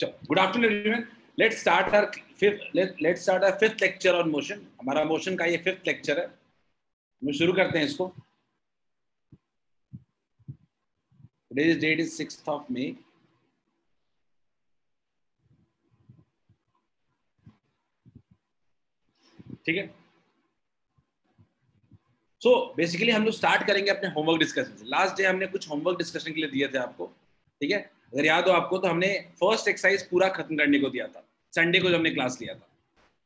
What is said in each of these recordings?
Good afternoon everyone. Let's start our fifth lecture on motion. हमारा motion का ये fifth lecture है. हम शुरू करते हैं इसको. Today's date is 6th of May. ठीक है. सो बेसिकली हम लोग स्टार्ट करेंगे अपने होमवर्क डिस्कशन से. लास्ट डे हमने कुछ होमवर्क डिस्कशन के लिए दिए थे आपको. ठीक है, अगर याद हो आपको तो हमने फर्स्ट एक्सरसाइज पूरा खत्म करने को दिया था. संडे को जो हमने क्लास लिया था.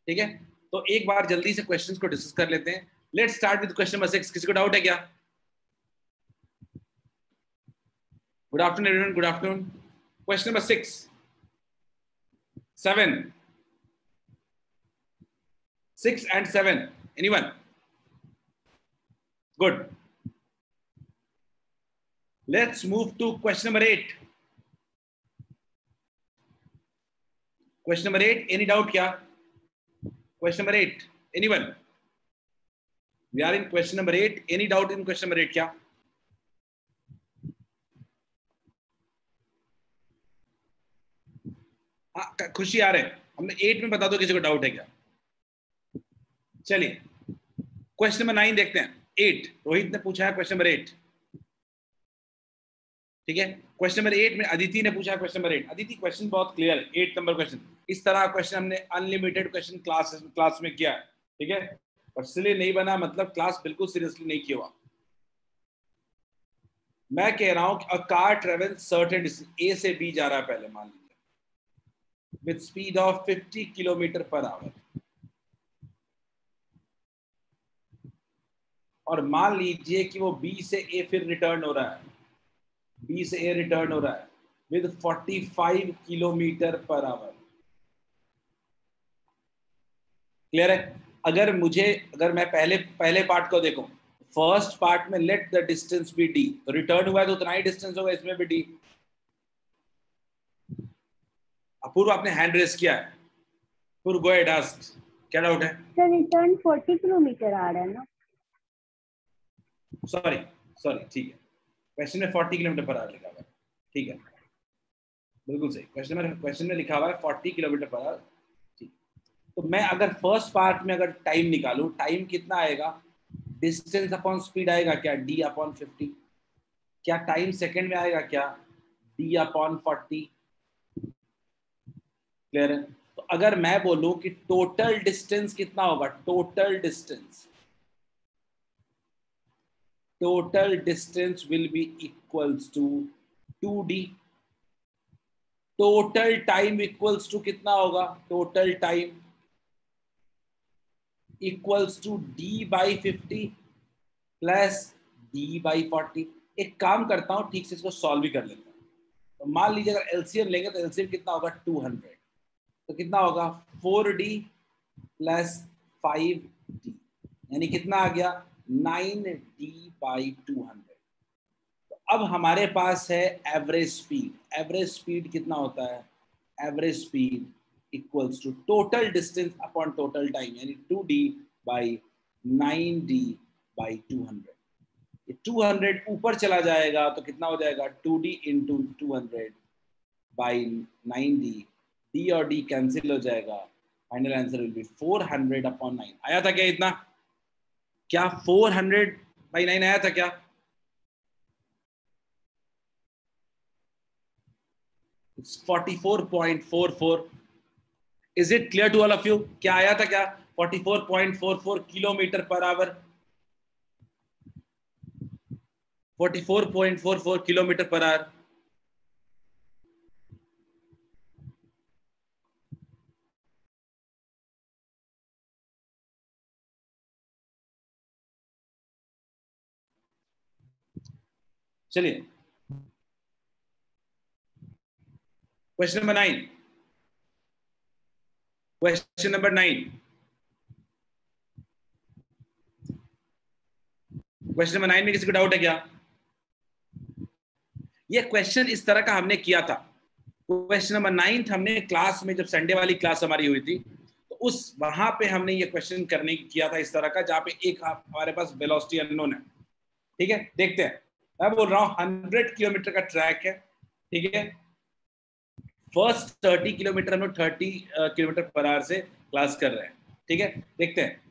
ठीक है, तो एक बार जल्दी से क्वेश्चंस को डिस्कस कर लेते हैं. Let's start with question number 6. किसी को डाउट है क्या? Good afternoon everyone. Good afternoon. Question number 6, 7, 6 and 7. Anyone? Good. Let's move to question number 8. Question number 8. Any doubt क्या? Question number 8. Anyone? We are in question number 8. Any doubt in question number 8 क्या? हाँ, खुशी आ रहे हैं. हमने 8 में बता दो किसी को डाउट है क्या. चलिए क्वेश्चन नंबर 9 देखते हैं. 8 रोहित ने पूछा है. Question number 8. ठीक है, क्वेश्चन नंबर 8 में अदिति ने पूछा है. Question number 8. अदिति क्वेश्चन बहुत क्लियर है. 8 नंबर क्वेश्चन. इस तरह क्वेश्चन हमने अनलिमिटेड क्वेश्चन क्लास में किया है. ठीक है, पर इसलिए नहीं बना मतलब क्लास बिल्कुल सीरियसली नहीं किया हुआ. मैं कह रहा हूं कि a car travel certain distance. A से बी जा रहा है पहले मान लीजिए with speed of 50 kilometre per hour. और मान लीजिए कि वो बी से ए फिर रिटर्न हो रहा है. बी से ए रिटर्न हो रहा है with 45 kilometre per hour. Clear है? अगर मैं पहले पार्ट को देखूं, फर्स्ट पार्ट में let the distance be D, तो रिटर्न हुआ है तो उतना ही डिस्टेंस होगा. इसमें भी डी. अपूर्व आपने हैंड रेस किया है. पूर्व गो अहेड, आस्क. क्या डाउट है? सर रिटर्न 40 किलोमीटर आ रहा है ना. सॉरी ठीक है. क्वेश्चन में 40 किलोमीटर पर आवर लिखा हुआ है. ठीक है, बिल्कुल सही. क्वेश्चन में लिखा हुआ है 40 किलोमीटर पर आवर. ठीक. तो मैं अगर फर्स्ट पार्ट में अगर टाइम निकालूं, टाइम कितना आएगा? डिस्टेंस अपॉन स्पीड आएगा क्या? D upon 50. क्या टाइम सेकंड में आएगा क्या? D upon 40. क्लियर है? तो अगर मैं बोलूं कि टोटल डिस्टेंस कितना होगा, total distance will be equals to 2d. Total time equals to कितना होगा? Total time equals to d by 50 plus d by 40. एक काम करता हूं, ठीक से इसको सॉल्व भी कर लेता हूं. तो मान लीजिए अगर एलसीएम लेंगे तो एलसीएम कितना होगा? 200. तो कितना होगा? 4d प्लस 5d, यानी कितना आ गया? 9d by 200. तो अब हमारे पास है एवरेज स्पीड. एवरेज स्पीड कितना होता है? Average speed equals to total distance upon total time, यानी 2d बाई 9d बाई 200. ये 200 ऊपर चला जाएगा तो कितना हो जाएगा? 2d into 200 by 9d. d और d कैंसिल हो जाएगा. Final answer will be 400 upon 9. आया था क्या इतना? क्या 400 बाई 9 आया था क्या? It's 44.44. Is it clear to all of you? क्या आया था क्या? 44.44 kilometre per hour. 44.44 kilometre per hour. चलिए question number 9. Question number 9. Question number 9 में किसी को डाउट है क्या? ये क्वेश्चन इस तरह का हमने किया था. क्वेश्चन नंबर 9 हमने क्लास में, जब संडे वाली क्लास हमारी हुई थी, तो उस वहां पे हमने ये क्वेश्चन करने किया था इस तरह का, जहां पे एक हमारे पास वेलोसिटी अननोन है. ठीक है, देखते हैं. मैं बोल रहा हूं 100 किलोमीटर का ट्रैक है. ठीक है, फर्स्ट 30 किलोमीटर हम लोग 30 किलोमीटर पर आवर से क्लास कर रहे हैं, ठीक है। देखते हैं,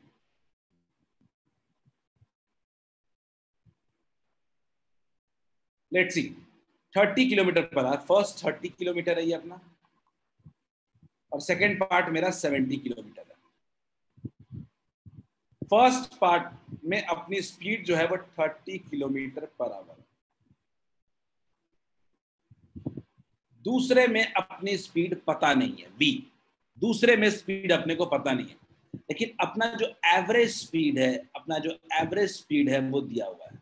let's see 30 kilometre per our, first 30 kilometre है ये अपना, और सेकेंड पार्ट मेरा 70 किलोमीटर है। फर्स्ट पार्ट में अपनी स्पीड जो है वो 30 किलोमीटर पर आवर, दूसरे में अपनी स्पीड पता नहीं है v, दूसरे में स्पीड अपने को पता नहीं है, लेकिन अपना जो एवरेज स्पीड है, अपना जो एवरेज स्पीड है वो दिया हुआ है,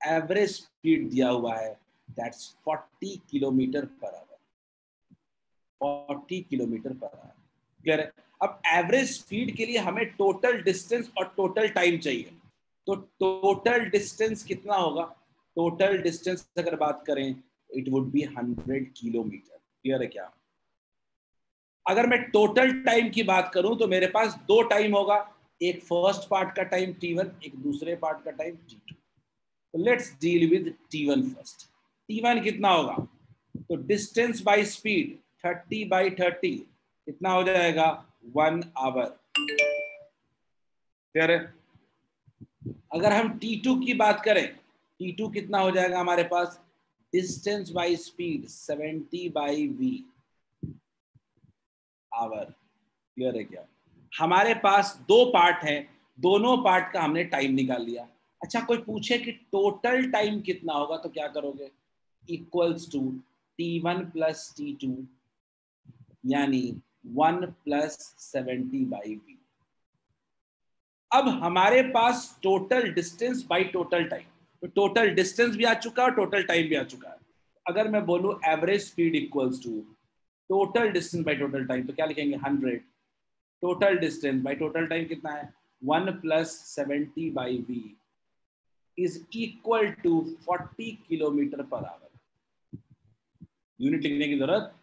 एवरेज स्पीड दिया हुआ है, that's 40 kilometre per our, 40 kilometre per hour, clear है। अब एवरेज स्पीड के लिए हमें टोटल डिस्टेंस और टोटल टाइम चाहिए, तो टोटल डिस्टेंस कितना होगा, टोटल डिस्टेंस अगर बात करें it would B 100 kilometre, clear है क्या। अगर मैं टोटल टाइम की बात करूं तो मेरे पास दो टाइम होगा, एक फर्स्ट पार्ट का टाइम t1, एक दूसरे पार्ट का टाइम t2। तो let's deal with t1 first. t1 कितना होगा, तो डिस्टेंस बाय स्पीड 30/30 कितना हो जाएगा 1 आवर, क्लियर है। अगर हम t2 की बात करें, t2 कितना हो जाएगा हमारे पास, distance by speed 70/v hour, clear है क्या। हमारे पास दो पार्ट हैं, दोनों पार्ट का हमने टाइम निकाल लिया। अच्छा कोई पूछे कि टोटल टाइम कितना होगा तो क्या करोगे, equals to t1 plus t2 यानी 1 प्लस 70/v। अब हमारे पास total distance by total time, तो टोटल डिस्टेंस भी आ चुका है और टोटल टाइम भी आ चुका है। अगर मैं बोलूं average speed equals to total distance by total time, तो क्या लिखेंगे 100, total distance by total time कितना है 1 plus 70/v is equal to 40 kilometre per hour. Unit लिखने की जरूरत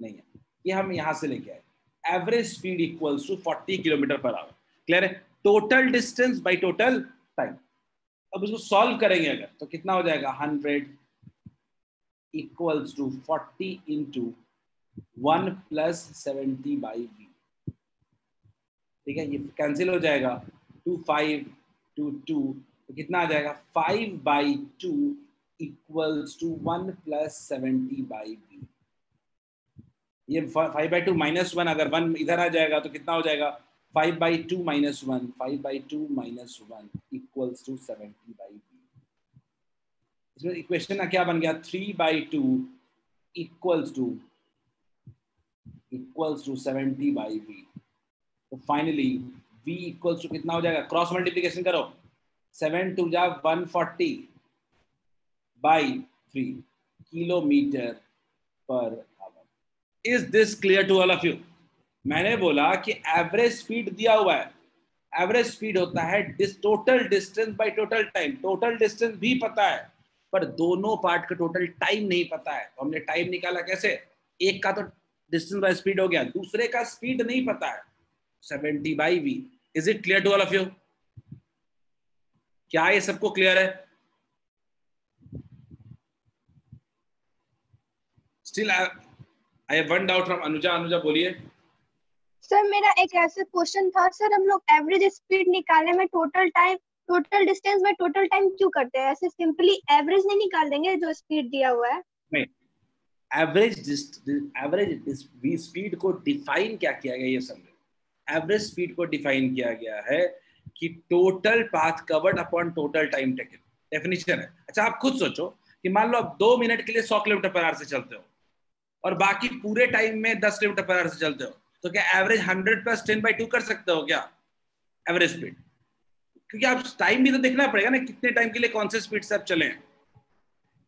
नहीं है, ये हम यहां से लेके आए, average speed equals to 40 kilometre per hour, clear है। Total distance by total time, अब इसको सॉल्व करेंगे अगर तो कितना हो जाएगा 100 equals to 40 into 1 plus 70/v, ठीक है। ये कैंसिल हो जाएगा, 2 5 2 2, तो कितना आ जाएगा 5/2 इक्वल्स टू 1 प्लस 70/v। ये 5/2 -1, अगर 1 इधर आ जाएगा तो कितना हो जाएगा 5/2 -1, 5/2 -1 इक्वल्स टू 70/v। इसमें इक्वेशन क्या बन गया 3/2 इक्वल्स टू 70/v। तो फाइनली v इक्वल्स टू कितना हो जाएगा, क्रॉस मल्टीप्लिकेशन करो, 7 2 जा 140/3 kilometre per hour. Is this clear to all of you. मैंने बोला कि एवरेज स्पीड दिया हुआ है, एवरेज स्पीड होता है total distance by total time, total distance भी पता है पर दोनों पार्ट का टोटल टाइम नहीं पता है, तो हमने टाइम निकाला कैसे, एक का तो डिस्टेंस बाय स्पीड हो गया, दूसरे का स्पीड नहीं पता है 70/v। Is it clear to all of you, क्या ये सबको क्लियर है। Still I have one doubt from Anuja, Anuja बोलिए। सर मेरा एक ऐसा क्वेश्चन था सर, हम लोग एवरेज स्पीड निकालने में टोटल डिस्टेंस में टोटल टाइम क्यों करते हैं, ऐसे सिंपली एवरेज नहीं निकाल देंगे जो स्पीड दिया हुआ है। नहीं, एवरेज स्पीड को डिफाइन क्या किया गया ये समझो। एवरेज स्पीड को डिफाइन किया गया है कि total path covered upon total time taken, definition है। अच्छा आप खुद सोचो कि मान लो आप 2 मिनट के लिए 100 किलोमीटर पर आवर से चलते हो और बाकी पूरे टाइम में 10 किलोमीटर पर आवर से चलते हो, तो क्या एवरेज 100 + 10/2 कर सकते हो क्या एवरेज स्पीड, क्योंकि आप टाइम भी तो देखना पड़ेगा ना, कितने टाइम के लिए कौन से स्पीड से आप चले हैं,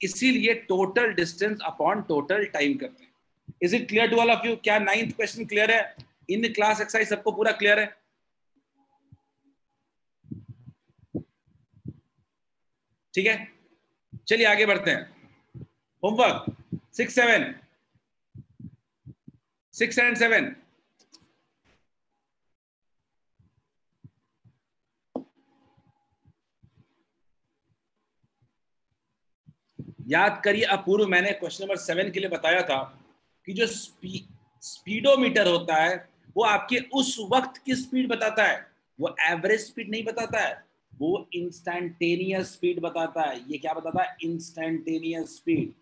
इसीलिए total distance upon total time करते हैं। Is it clear to all of you, क्या 9th क्वेश्चन क्लियर है, इन क्लास एक्सरसाइज सबको पूरा क्लियर है। ठीक है चलिए आगे बढ़ते हैं, होमवर्क 6 and 7। याद करिए अपूर्व, मैंने क्वेश्चन नंबर 7 के लिए बताया था कि जो स्पीडोमीटर होता है वो आपके उस वक्त की स्पीड बताता है, वो एवरेज स्पीड नहीं बताता है, वो इंस्टैंटेनियस स्पीड बताता है। ये क्या बताता है? Instantaneous speed,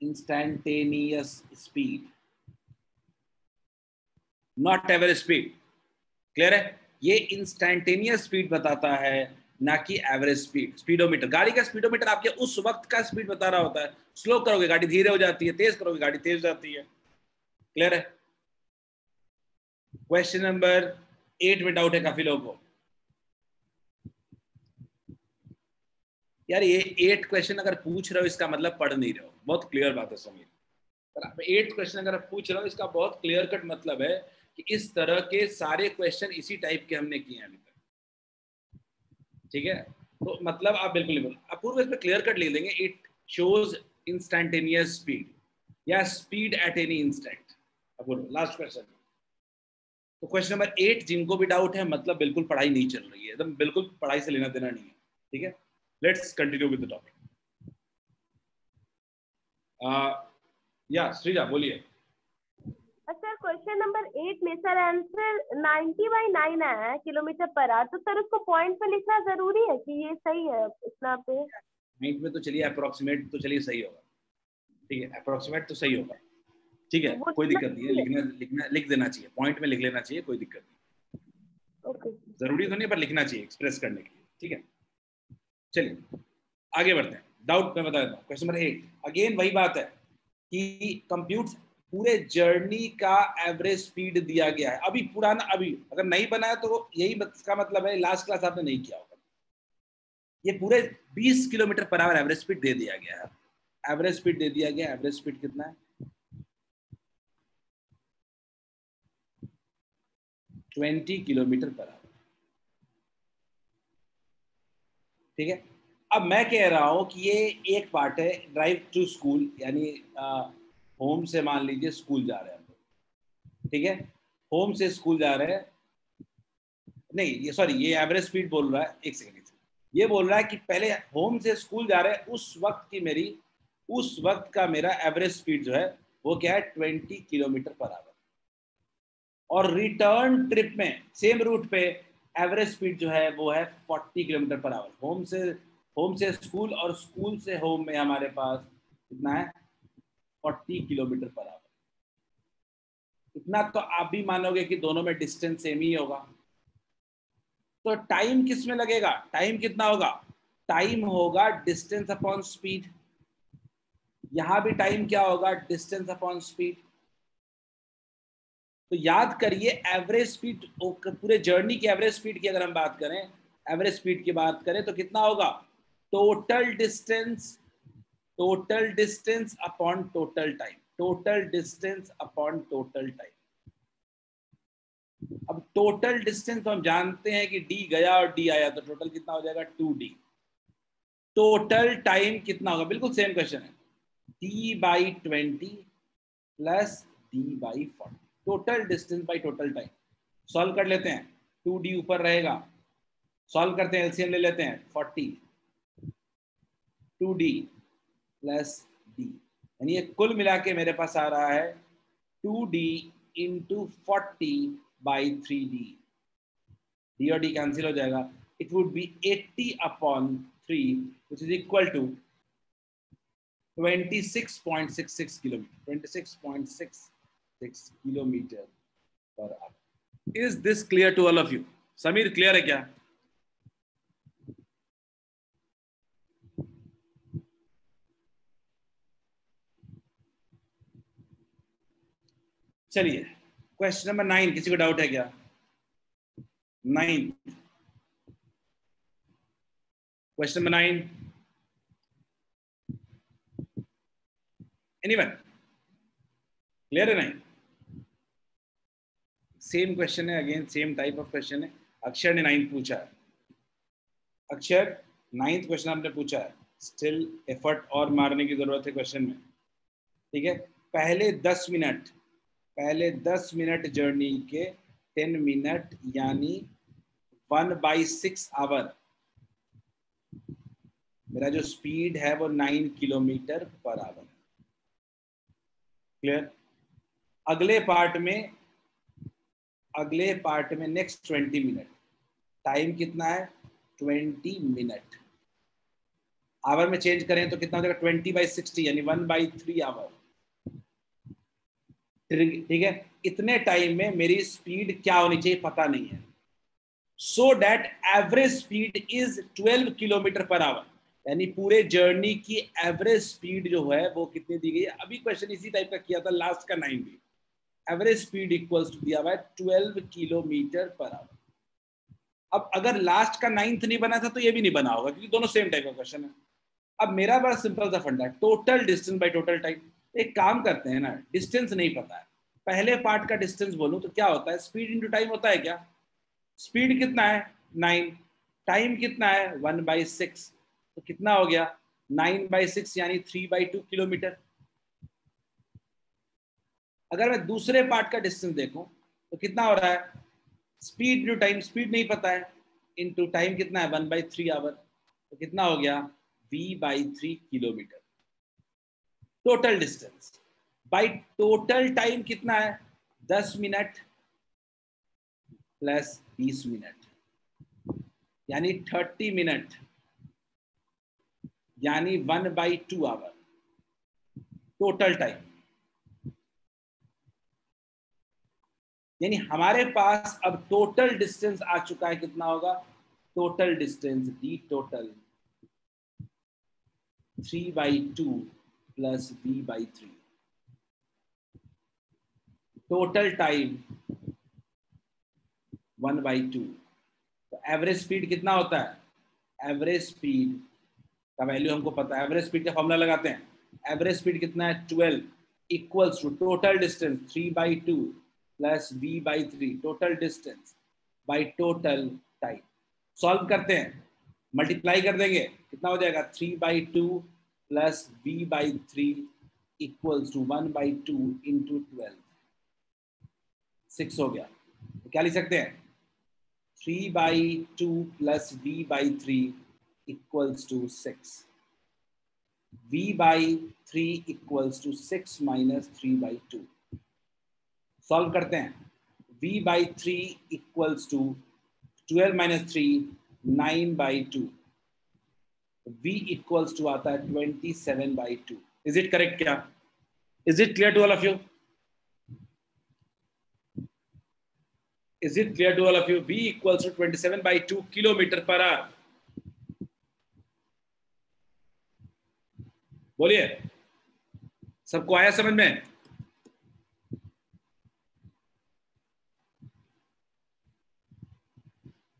instantaneous speed, not average speed. Clear है? ये इंस्टैंटेनियस स्पीड बताता है, ना कि एवरेज स्पीड। स्पीडोमीटर, गाड़ी का स्पीडोमीटर आपके उस वक्त का स्पीड बता रहा होता है। स्लो करोगे गाड़ी धीरे हो जाती है, तेज करोगे गाड़ी तेज हो जाती है। क्लियर है? क्वेश्चन नंबर 8 में डाउट है काफी लोगों को। यार ये 8 क्वेश्चन अगर पूछ रहे हो इसका मतलब पढ़ नहीं रहे हो, बहुत क्लियर बात है समीर। पर आप 8 क्वेश्चन अगर पूछ रहे हो इसका बहुत क्लियर कट मतलब है कि इस तरह के सारे क्वेश्चन इसी टाइप के हमने किए हैं अभी तक। ठीक है, तो मतलब आप बिल्कुल आप पूर्व इस पे क्लियर कट लिख देंगे, इट शोज इंस्टैंटेनियस स्पीड या स्पीड एट एनी इंस्टेंट। अब बोलो लास्ट क्वेश्चन। तो क्वेश्चन नंबर 8 जिनको भी डाउट है मतलब बिल्कुल पढ़ाई नहीं चल रही है, एकदम बिल्कुल पढ़ाई से लेना देना नहीं है। ठीक है, let's continue with the topic. या श्रीजा बोलिए। सर क्वेश्चन नंबर 8 में सर आंसर 90/9 आया है किलोमीटर पर आवर, तो सर उसको पॉइंट पे लिखना जरूरी है कि ये सही है इतना पे? पॉइंट में तो चलिए अप्रोक्सीमेट तो चलिए सही होगा। ठीक है, अप्रोक्सीमेट तो सही होगा। ठीक है, कोई दिक्कत नहीं है, लिखना लिख देना चाहिए, पॉइंट में लिख लेना चाहिए, कोई दिक्कत नहीं। ओके, जरूरी तो नहीं पर लिखना चाहिए एक्सप्रेस करने के लिए। ठीक है, चलिए आगे बढ़ते हैं। डाउट मैं बता देता हूँ। क्वेश्चन नंबर 8 अगेन वही बात है कि कंप्यूट पूरे जर्नी का एवरेज स्पीड दिया गया है। अभी पुराना, अभी अगर नहीं बना है तो यही इसका मतलब है लास्ट क्लास आपने नहीं किया होगा। ये पूरे 20 kilometre per our average speed दे दिया गया है। एवरेज स्पीड दे दिया गया। एवरेज स्पीड कितना है? 20 किलोमीटर पर आवर। ठीक है, अब मैं कह रहा हूं कि ये एक पार्ट है ड्राइव टू स्कूल, यानी होम से मान लीजिए स्कूल जा रहे हैं हम लोग। ठीक है, होम से स्कूल जा रहे हैं, नहीं ये सॉरी ये एवरेज स्पीड बोल रहा है। एक सेकंड, ये बोल रहा है कि पहले होम से स्कूल जा रहे हैं उस वक्त की मेरी, उस वक्त का मेरा एवरेज स्पीड जो है वो क्या है? 20 किलोमीटर पर आवर। और रिटर्न ट्रिप में सेम रूट पे एवरेज स्पीड जो है वो है 40 किलोमीटर पर आवर। होम से स्कूल और स्कूल से होम में हमारे पास कितना है? 40 किलोमीटर पर आवर। इतना तो आप भी मानोगे कि दोनों में डिस्टेंस सेम ही होगा। तो टाइम किस में लगेगा? टाइम कितना होगा? टाइम होगा डिस्टेंस अपॉन स्पीड। यहां भी टाइम क्या होगा? Distance upon speed. तो याद करिए एवरेज स्पीड, पूरे जर्नी की एवरेज स्पीड की अगर हम बात करें, एवरेज स्पीड की बात करें तो कितना होगा? Total distance, total distance upon total time, total distance upon total time. अब टोटल डिस्टेंस तो हम जानते हैं कि डी गया और डी आया, तो टोटल कितना हो जाएगा? 2d। टोटल टाइम कितना होगा? बिल्कुल सेम क्वेश्चन है, d/20 plus d/40। Total distance by total time. Solve कर लेते हैं, 2d ऊपर रहेगा, सॉल्व करते हैं, एलसीएम ले लेते हैं। 40 2d प्लस d, यानी ये कुल मिला के मेरे पास आ रहा है 2d इंटू 40/3d। d और d कैंसिल हो जाएगा। It would be 80/3 which is equal to 26.66 kilometre, 26.66 kilometre per hour. Is this clear to all of you? Sameer clear है क्या? चलिए क्वेश्चन नंबर 9, किसी को डाउट है क्या? 9, क्वेश्चन नंबर 9, एनीवन क्लियर है? नहीं, सेम क्वेश्चन है, again same type of question है। अक्षर ने 9 पूछा है, अक्षर 9th क्वेश्चन आपने पूछा है। स्टिल एफर्ट और मारने की जरूरत है क्वेश्चन में। ठीक है, पहले 10 मिनट, पहले 10 मिनट जर्नी के 10 मिनट यानी 1/6 आवर मेरा जो स्पीड है वो 9 किलोमीटर पर आवर। क्लियर? अगले पार्ट में नेक्स्ट 20 मिनट, टाइम कितना है 20 मिनट, आवर में चेंज करें तो कितना हो जाएगा 20/60 यानी 1/3 आवर। ठीक है, इतने टाइम में मेरी स्पीड क्या होनी चाहिए पता नहीं है, so that average speed is 12 kilometre per our, यानी पूरे जर्नी की एवरेज स्पीड जो है वो कितनी दी गई है। अभी क्वेश्चन इसी टाइप का किया था लास्ट का 9 भी, एवरेज स्पीड इक्वल्स टू दिया हुआ है 12 किलोमीटर पर आवर। अब अगर लास्ट का 9th नहीं बना था तो ये भी नहीं बना होगा, क्योंकि दोनों सेम टाइप का क्वेश्चन है। अब मेरा बड़ा सिंपल सा फंडा है, total distance by total time. एक काम करते हैं ना, डिस्टेंस नहीं पता है, पहले पार्ट का डिस्टेंस बोलूं तो क्या होता है, स्पीड इंटू टाइम होता है क्या? स्पीड कितना है 9, टाइम कितना है 1/6, तो कितना हो गया 9/6 यानी 3/2 किलोमीटर। अगर मैं दूसरे पार्ट का डिस्टेंस देखूं तो कितना हो रहा है, स्पीड इंटू टाइम, स्पीड नहीं पता है, इंटू टाइम कितना है 1/3 आवर, तो कितना हो गया v/3 kilometre. Total distance by total time कितना है 10 मिनट प्लस 20 मिनट यानी 30 मिनट यानी 1/2 आवर टोटल टाइम। यानी हमारे पास अब टोटल डिस्टेंस आ चुका है, कितना होगा total distance D total 3/2 plus v/3, total time 1/2। तो एवरेज स्पीड कितना होता है, एवरेज स्पीड का वैल्यू हमको पता है, एवरेज स्पीड का फॉर्मूला लगाते हैं, एवरेज स्पीड कितना है 12 equals to total distance 3/2 plus v/3, total distance by total time. Solve करते हैं, मल्टीप्लाई कर देंगे, कितना हो जाएगा 3/2 plus v/3 equals to 1/2 into 12, 6 हो गया। तो क्या लिख सकते हैं 3/2 plus v/3 equals to 6, v/3 equals to 6 minus 3/2। Solve करते हैं, v/3 equals to 12 minus 3 9/2, v equals to आता है 27/2। Is it correct? क्या is it clear to all of you? Is it clear to all of you? V equals to 27/2 kilometre per our. बोलिए, सबको आया समझ में?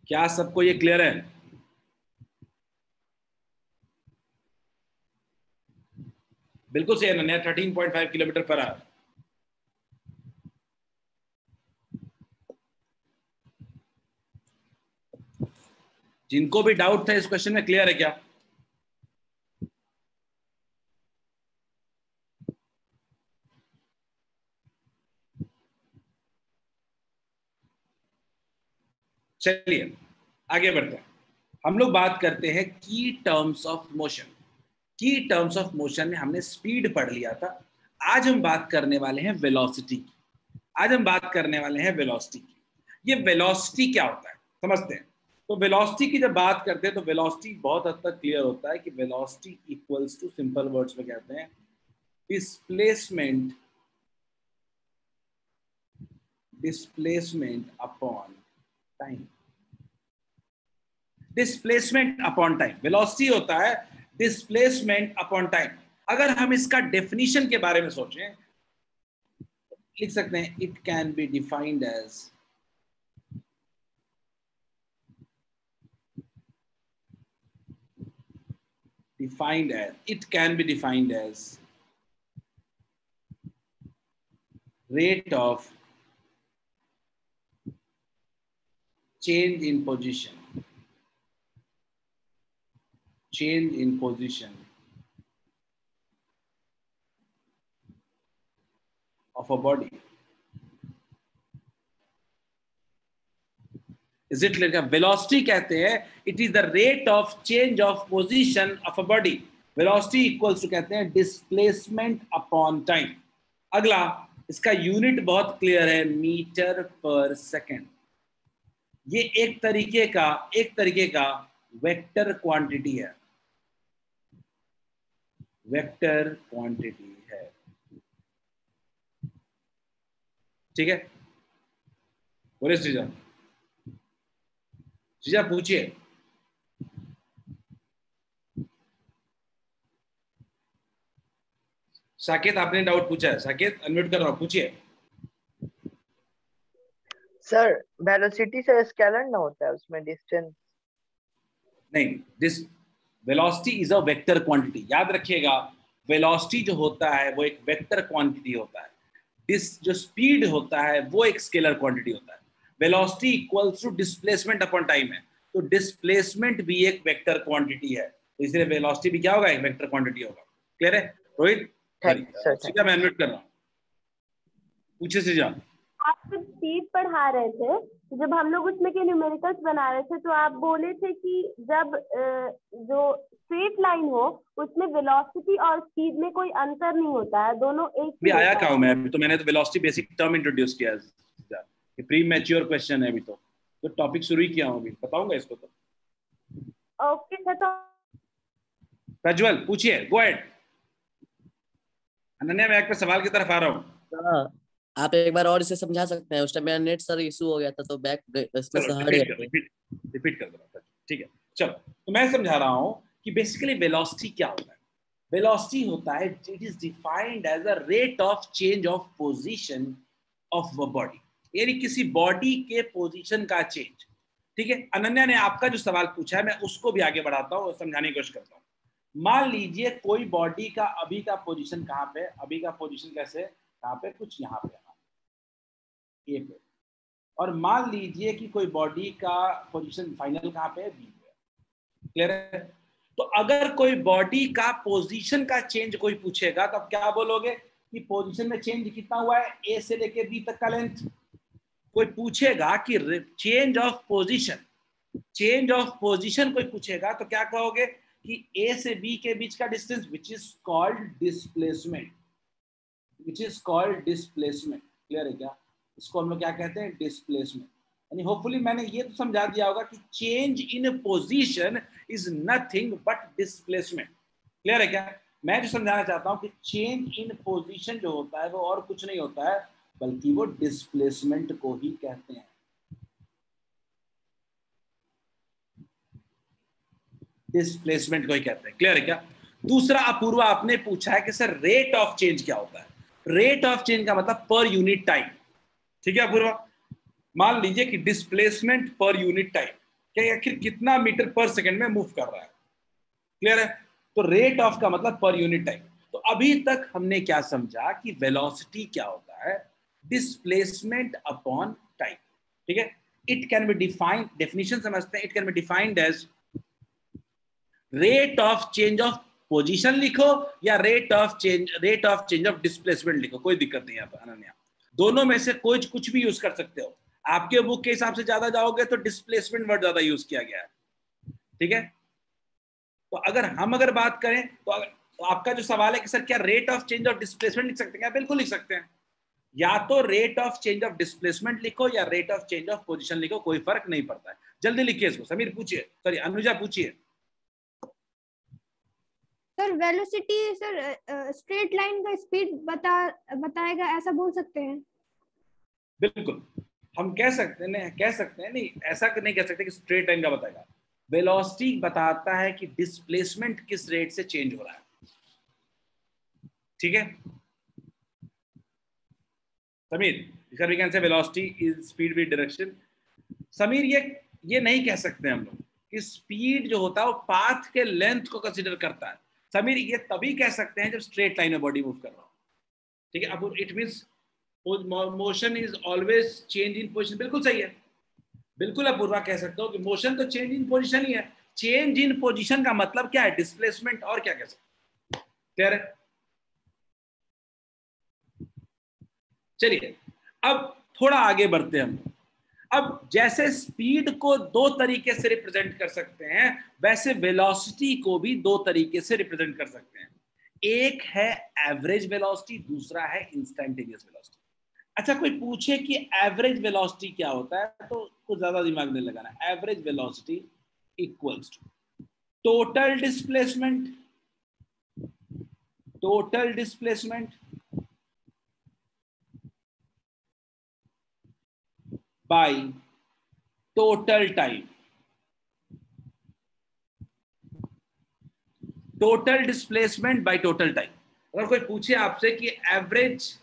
क्या सबको ये क्लियर है? बिल्कुल सही है ना, 13.5 किलोमीटर पर आवर। जिनको भी डाउट था इस क्वेश्चन में, क्लियर है क्या? चलिए आगे बढ़ते हैं। हम लोग बात करते हैं की टर्म्स ऑफ मोशन। की टर्म्स ऑफ मोशन में हमने स्पीड पढ़ लिया था, आज हम बात करने वाले हैं वेलोसिटी की। आज हम बात करने वाले हैं वेलोसिटी की। ये वेलोसिटी क्या होता है समझते हैं। तो वेलोसिटी की जब बात करते हैं तो वेलोसिटी बहुत हद तक क्लियर होता है कि velocity equals to, simple words में कहते हैं, displacement upon time. Displacement upon time, velocity होता है डिस्प्लेसमेंट अपॉन टाइम। अगर हम इसका डेफिनेशन के बारे में सोचें, लिख सकते हैं it can be defined as rate of change in position of a body. Is it clear? Velocity कहते हैं it is the rate of change of position of a body. Velocity equals to कहते हैं displacement upon time. अगला, इसका unit बहुत clear है, metre per second. ये एक तरीके का वेक्टर क्वांटिटी है, वेक्टर क्वांटिटी है। ठीक है, बोले श्रीजा, श्रीजा पूछिए। साकेत आपने डाउट पूछा है, साकेत अनम्यूट कर रहा हूं, पूछिए। सर वेलोसिटी से स्केलर ना होता है, उसमें डिस्टेंस नहीं, this velocity is a vector quantity, याद रखिएगा। वेलोसिटी जो होता है वो एक वेक्टर क्वांटिटी होता है। जो स्पीड होता है वो एक स्केलर क्वांटिटी होता है। Velocity equals to displacement upon time है, तो डिस्प्लेसमेंट भी एक वेक्टर क्वांटिटी है, तो इसलिए वेलोसिटी भी क्या होगा, एक वेक्टर क्वांटिटी होगा। क्लियर है रोहित? सीधा मैं अनम्यूट कर रहा हूं, पूछिए सीधा। आप जब स्पीड पढ़ा रहे थे, जब हम लोग उसमें के न्यूमेरिकल्स बना रहे थे, तो आप बोले थे कि जब जो स्ट्रेट लाइन हो उसमें वेलोसिटी और स्पीड में कोई अंतर नहीं होता है, दोनों एक ही आया होता क्या है। हूं मैं अभी? तो मैंने तो वेलोसिटी बेसिक टर्म इंट्रोड्यूस किया है, ये प्री मैच्योर क्वेश्चन है अभी, तो टॉपिक शुरू ही किया हूं, अभी बताऊंगा इसको। तो ओके सर, तो प्रज्वल पूछिए, गो अहेड। अनन्या, मैं एक पे सवाल की तरफ आ रहा हूं। आप एक बार और इसे समझा सकते हैं? उस टाइम मेरा नेट सर इशू हो गया था, तो बैक इसमें से हट गया। रिपीट कर दो। ठीक है, चलो, तो मैं समझा रहा हूं कि बेसिकली वेलोसिटी क्या होता है। वेलोसिटी होता है, it is defined as a rate of change of position of a body, यानी किसी बॉडी के पोजीशन का चेंज। ठीक है, अनन्या ने आपका जो सवाल पूछा है मैं उसको भी आगे बढ़ाता हूं और समझाने की कोशिश करता हूं। मान लीजिए कोई बॉडी का अभी का पोजीशन कहां पे, अभी का पोजीशन कैसे, कहां पे, कुछ यहां पे ए पे, और मान लीजिए कि कोई बॉडी का पोजीशन फाइनल कहां पे है, बी पे। क्लियर है? तो अगर कोई बॉडी का पोजीशन का चेंज कोई पूछेगा तो आप क्या बोलोगे कि पोजीशन में चेंज कितना हुआ है, ए से लेके बी तक का लेंथ। कोई पूछेगा कि चेंज ऑफ पोजीशन कोई पूछेगा तो क्या कहोगे कि ए से बी के बीच का distance, which is called displacement, clear है क्या? इसको हम लोग क्या कहते हैं, डिस्प्लेसमेंट। यानी होपफुली मैंने ये तो समझा दिया होगा कि change in position is nothing but displacement. Clear है क्या? मैं जो समझाना चाहता हूं कि चेंज इन पोजीशन जो होता है वो और कुछ नहीं होता है बल्कि वो डिस्प्लेसमेंट को ही कहते हैं। डिस्प्लेसमेंट को ही कहते हैं। क्लियर है क्या? दूसरा, अपूर्वा आपने पूछा है कि सर रेट ऑफ चेंज क्या होता है। रेट ऑफ चेंज का मतलब पर यूनिट टाइम। ठीक है अपूर्वा, मान लीजिए कि डिस्प्लेसमेंट पर यूनिट टाइम, क्या आखिर कितना मीटर पर सेकंड में मूव कर रहा है। क्लियर है? तो रेट ऑफ का मतलब पर यूनिट टाइम। तो अभी तक हमने क्या समझा कि वेलोसिटी क्या होता है, डिस्प्लेसमेंट अपॉन टाइम। ठीक है, it can be defined, definition समझते हैं, it can be defined as rate of change of position लिखो या rate of change of displacement लिखो, कोई दिक्कत नहीं है अनन्या, दोनों में से कोई कुछ भी यूज कर सकते हो। आपके बुक के हिसाब से ज्यादा जाओगे तो डिस्प्लेसमेंट वर्ड ज्यादा यूज किया गया है। ठीक है, तो अगर बात करें तो आपका जो सवाल है कि सर क्या rate of change of displacement लिख सकते हैं, बिल्कुल लिख सकते हैं। या तो rate of change of displacement लिखो या rate of change of position लिखो, कोई फर्क नहीं पड़ता है। जल्दी लिखिए इसको। समीर पूछिए, सॉरी अनुजा पूछिए। Sir velocity sir straight line का स्पीड बताएगा, ऐसा बोल सकते हैं? बिल्कुल, हम कह सकते हैं नहीं, ऐसा नहीं कह सकते कि स्ट्रेट लाइन का बताएगा। वेलोसिटी बताता है कि डिस्प्लेसमेंट किस रेट से चेंज हो रहा है। ठीक है Sameer, we can say velocity is speed with direction. Sameer, ये नहीं कह सकते हम लोग कि स्पीड जो होता है वो पाथ के लेंथ को कंसीडर करता है। समीर, ये तभी कह सकते हैं जब स्ट्रेट लाइन में बॉडी मूव कर रहा हो। ठीक है, अब it means motion is always change in position. बिल्कुल सही है, बिल्कुल अपूर्वा कह सकते हो कि मोशन तो चेंज इन पोजीशन ही है। चेंज इन पोजीशन का मतलब क्या है, डिस्प्लेसमेंट, और क्या कह सकते। क्लियर है? चलिए अब थोड़ा आगे बढ़ते हैं हम। अब जैसे स्पीड को दो तरीके से रिप्रेजेंट कर सकते हैं, वैसे वेलोसिटी को भी दो तरीके से रिप्रेजेंट कर सकते हैं। एक है एवरेज वेलोसिटी, दूसरा है इंस्टेंटेनियस वेलोसिटी। अच्छा, कोई पूछे कि एवरेज वेलोसिटी क्या होता है तो कुछ ज्यादा दिमाग नहीं लगाना। Average velocity equals to total displacement, total displacement by total time. Total displacement by total time. अगर कोई पूछे आपसे कि एवरेज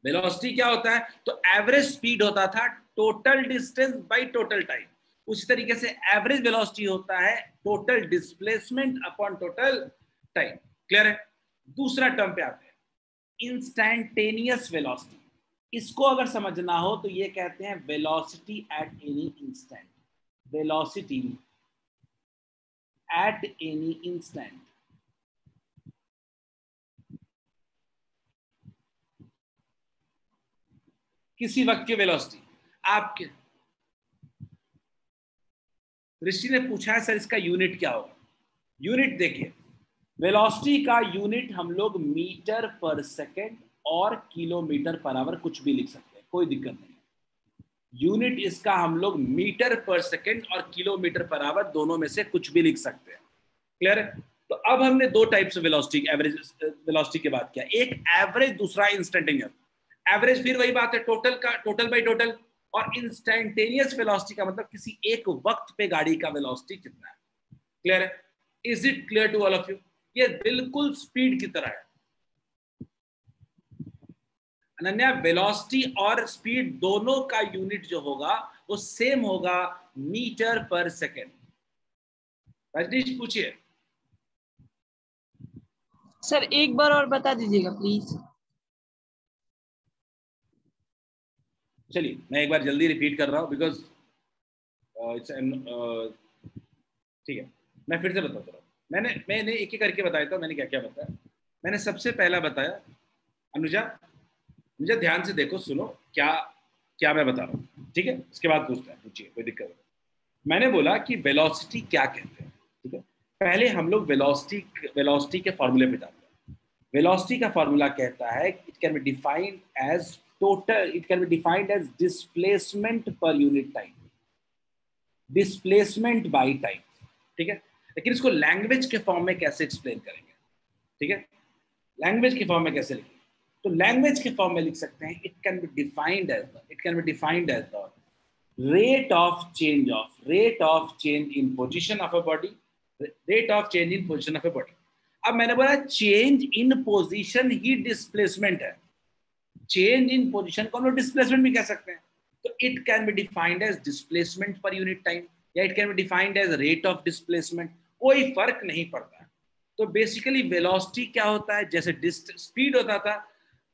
वेलोसिटी क्या होता है तो एवरेज स्पीड होता था total distance by total time. उसी तरीके से एवरेज वेलोसिटी होता है total displacement upon total time. Clear है? दूसरा टर्म पे आते हैं, इंस्टैंटेनियस वेलोसिटी। इसको अगर समझना हो तो ये कहते हैं velocity at any instant. Velocity at any instant, किसी वक्त की वेलोसिटी। आपके ऋषि ने पूछा है सर इसका यूनिट क्या होगा। यूनिट देखिए, वेलोसिटी का यूनिट हम लोग मीटर पर सेकेंड और किलोमीटर पर आवर कुछ भी लिख सकते हैं, कोई दिक्कत नहीं। यूनिट इसका हम लोग मीटर पर सेकेंड और किलोमीटर पर आवर दोनों में से कुछ भी लिख सकते हैं। क्लियर है? तो अब हमने दो types of velocity, average velocity की बात किया, एक एवरेज, दूसरा इंस्टेंटेनियस। एवरेज फिर वही बात है, टोटल का, टोटल बाय टोटल। और इंस्टेंटेनियस वेलोसिटी का मतलब किसी एक वक्त पे गाड़ी का वेलोसिटी कितना है। क्लियर है? Is it clear to all of you? ये बिल्कुल स्पीड की तरह है अनन्या। वेलोसिटी और स्पीड दोनों का यूनिट जो होगा वो सेम होगा, मीटर पर सेकेंड। रजनीश पूछिए। सर एक बार और बता दीजिएगा प्लीज। चलिए मैं एक बार जल्दी रिपीट कर रहा हूँ बिकॉज ठीक है, मैं फिर से बताता हूँ। मैंने एक एक करके बताया था मैंने क्या क्या बताया। मैंने सबसे पहला बताया, अनुजा ध्यान से देखो, सुनो क्या क्या मैं बता रहा हूँ, ठीक है? इसके बाद पूछते हैं, पूछिए, कोई दिक्कत नहीं। मैंने बोला कि वेलोसिटी क्या कहते हैं, ठीक है? पहले हम लोग वेलोसिटी के फॉर्मूले पे जाते हैं। वेलोसिटी का फॉर्मूला कहता है it can be defined as total, it can be defined as displacement per unit time, displacement by time, ठीक है? लेकिन इसको लैंग्वेज के फॉर्म में कैसे एक्सप्लेन करेंगे, ठीक है? लैंग्वेज के फॉर्म में कैसे लिखेंगे? तो लैंग्वेज के फॉर्म में लिख सकते हैं, it can be defined as the rate of change in position of a body, rate of change in position of a body। अब मैंने बोला चेंज इन पोजीशन ही डिस्प्लेसमेंट है। चेंज इन पोजीशन को हम लोग डिस्प्लेसमेंट भी कह सकते हैं। तो it can be defined as displacement per unit time या it can be defined as rate of displacement, कोई फर्क नहीं पड़ता है। तो बेसिकली वेलोसिटी क्या होता है, जैसे स्पीड होता था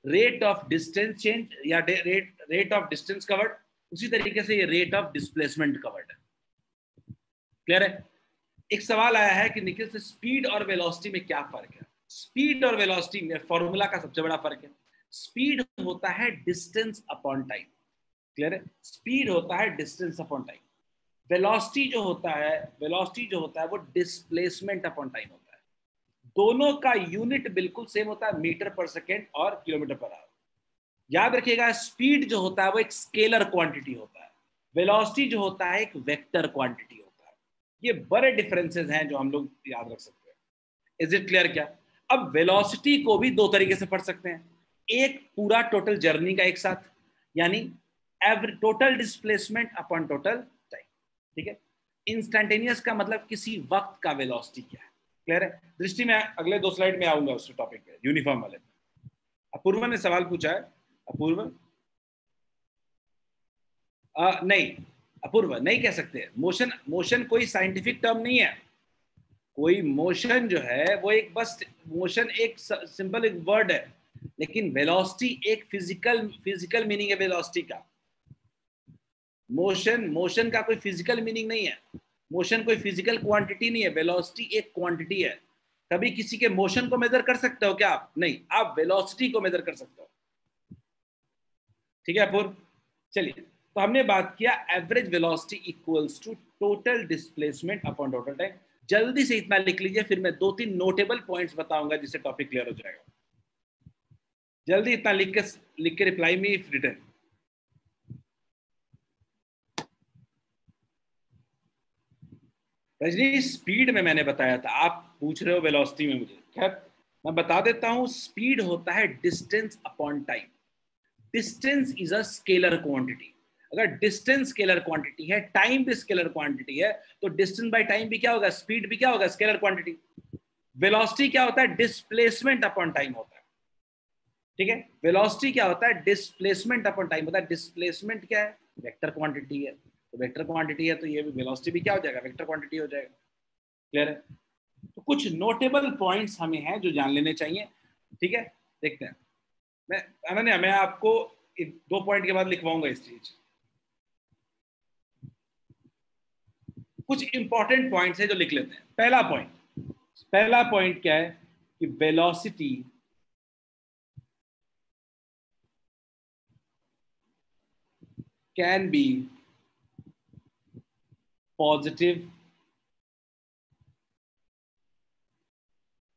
रेट ऑफ डिस्टेंस चेंज या रेट ऑफ डिस्टेंस कवर्ड, उसी तरीके से ये रेट ऑफ डिस्प्लेसमेंट कवर्ड है। क्लियर है? एक सवाल आया है कि निखिल से स्पीड और वेलोसिटी में क्या फर्क है। स्पीड और वेलोसिटी में फॉर्मूला का सबसे बड़ा फर्क है, स्पीड होता है डिस्टेंस अपॉन टाइम। क्लियर है? स्पीड होता है डिस्टेंस अपॉन टाइम। वेलोसिटी जो होता है वो डिस्प्लेसमेंट अपॉन टाइम होता है। दोनों का यूनिट बिल्कुल सेम होता है, मीटर पर सेकेंड और किलोमीटर पर आवर। याद रखिएगा, स्पीड जो होता है वो एक स्केलर क्वांटिटी होता है, वेलोसिटी जो होता है एक वेक्टर क्वांटिटी होता है। ये बड़े डिफरेंसेस हैं जो हम लोग याद रख सकते हैं। इज इट क्लियर क्या? अब वेलोसिटी को भी दो तरीके से पढ़ सकते हैं, एक पूरा टोटल जर्नी का एक साथ, यानी total displacement upon total time, ठीक है? इंस्टेंटेनियस का मतलब किसी वक्त का वेलोसिटी क्या है। क्लियर है? दृष्टि में अगले दो स्लाइड में आऊंगा उस टॉपिक पे, यूनिफॉर्म वाले। अपूर्वा ने सवाल पूछा है, अपूर्व नहीं, अपूर्व नहीं कह सकते। मोशन कोई साइंटिफिक टर्म नहीं है। कोई मोशन जो है वो एक बस मोशन एक सिंपल एक वर्ड है, लेकिन वेलोसिटी एक फिजिकल मीनिंग है वेलोसिटी का। मोशन का कोई फिजिकल मीनिंग नहीं है, मोशन कोई फिजिकल क्वांटिटी नहीं है, वेलोसिटी एक क्वांटिटी है। कभी किसी के मोशन को मेजर कर सकते हो क्या आप? नहीं, आप वेलोसिटी को मेजर कर सकते हो। ठीक है अपूर्व? चलिए, तो हमने बात किया average velocity equals to total displacement upon total time. जल्दी से इतना लिख लीजिए, फिर मैं 2-3 नोटेबल पॉइंट्स बताऊंगा जिससे टॉपिक क्लियर हो जाएगा। जल्दी इतना लिख के reply me if written. Rajni speed में मैंने बताया था, आप पूछ रहे हो वेलोसिटी में मुझे, खैर मैं बता देता हूं। स्पीड होता है distance upon time. Distance is a scalar quantity. अगर डिस्टेंस स्केलर क्वांटिटी है, टाइम भी स्केलर क्वांटिटी है, तो डिस्टेंस बाय टाइम भी क्या होगा, स्पीड भी क्या होगा, स्केलर क्वांटिटी। वेलोसिटी क्या होता है, डिस्प्लेसमेंट अपॉन टाइम होता है, ठीक है। वेलोसिटी क्या होता है, डिस्प्लेसमेंट अपॉन टाइम होता है। डिस्प्लेसमेंट क्या है, वेक्टर क्वांटिटी है, तो वेक्टर क्वांटिटी है तो ये भी वेलोसिटी भी क्या हो जाएगा, वेक्टर क्वांटिटी हो जाएगा। क्लियर है? तो कुछ नोटेबल पॉइंट्स हमें हैं जो जान लेने चाहिए, ठीक है। देखते हैं, मैं आपको 2 पॉइंट के बाद लिखवाऊंगा इस चीज। कुछ इंपॉर्टेंट पॉइंट्स है जो लिख लेते हैं। पहला पॉइंट क्या है कि velocity can be positive,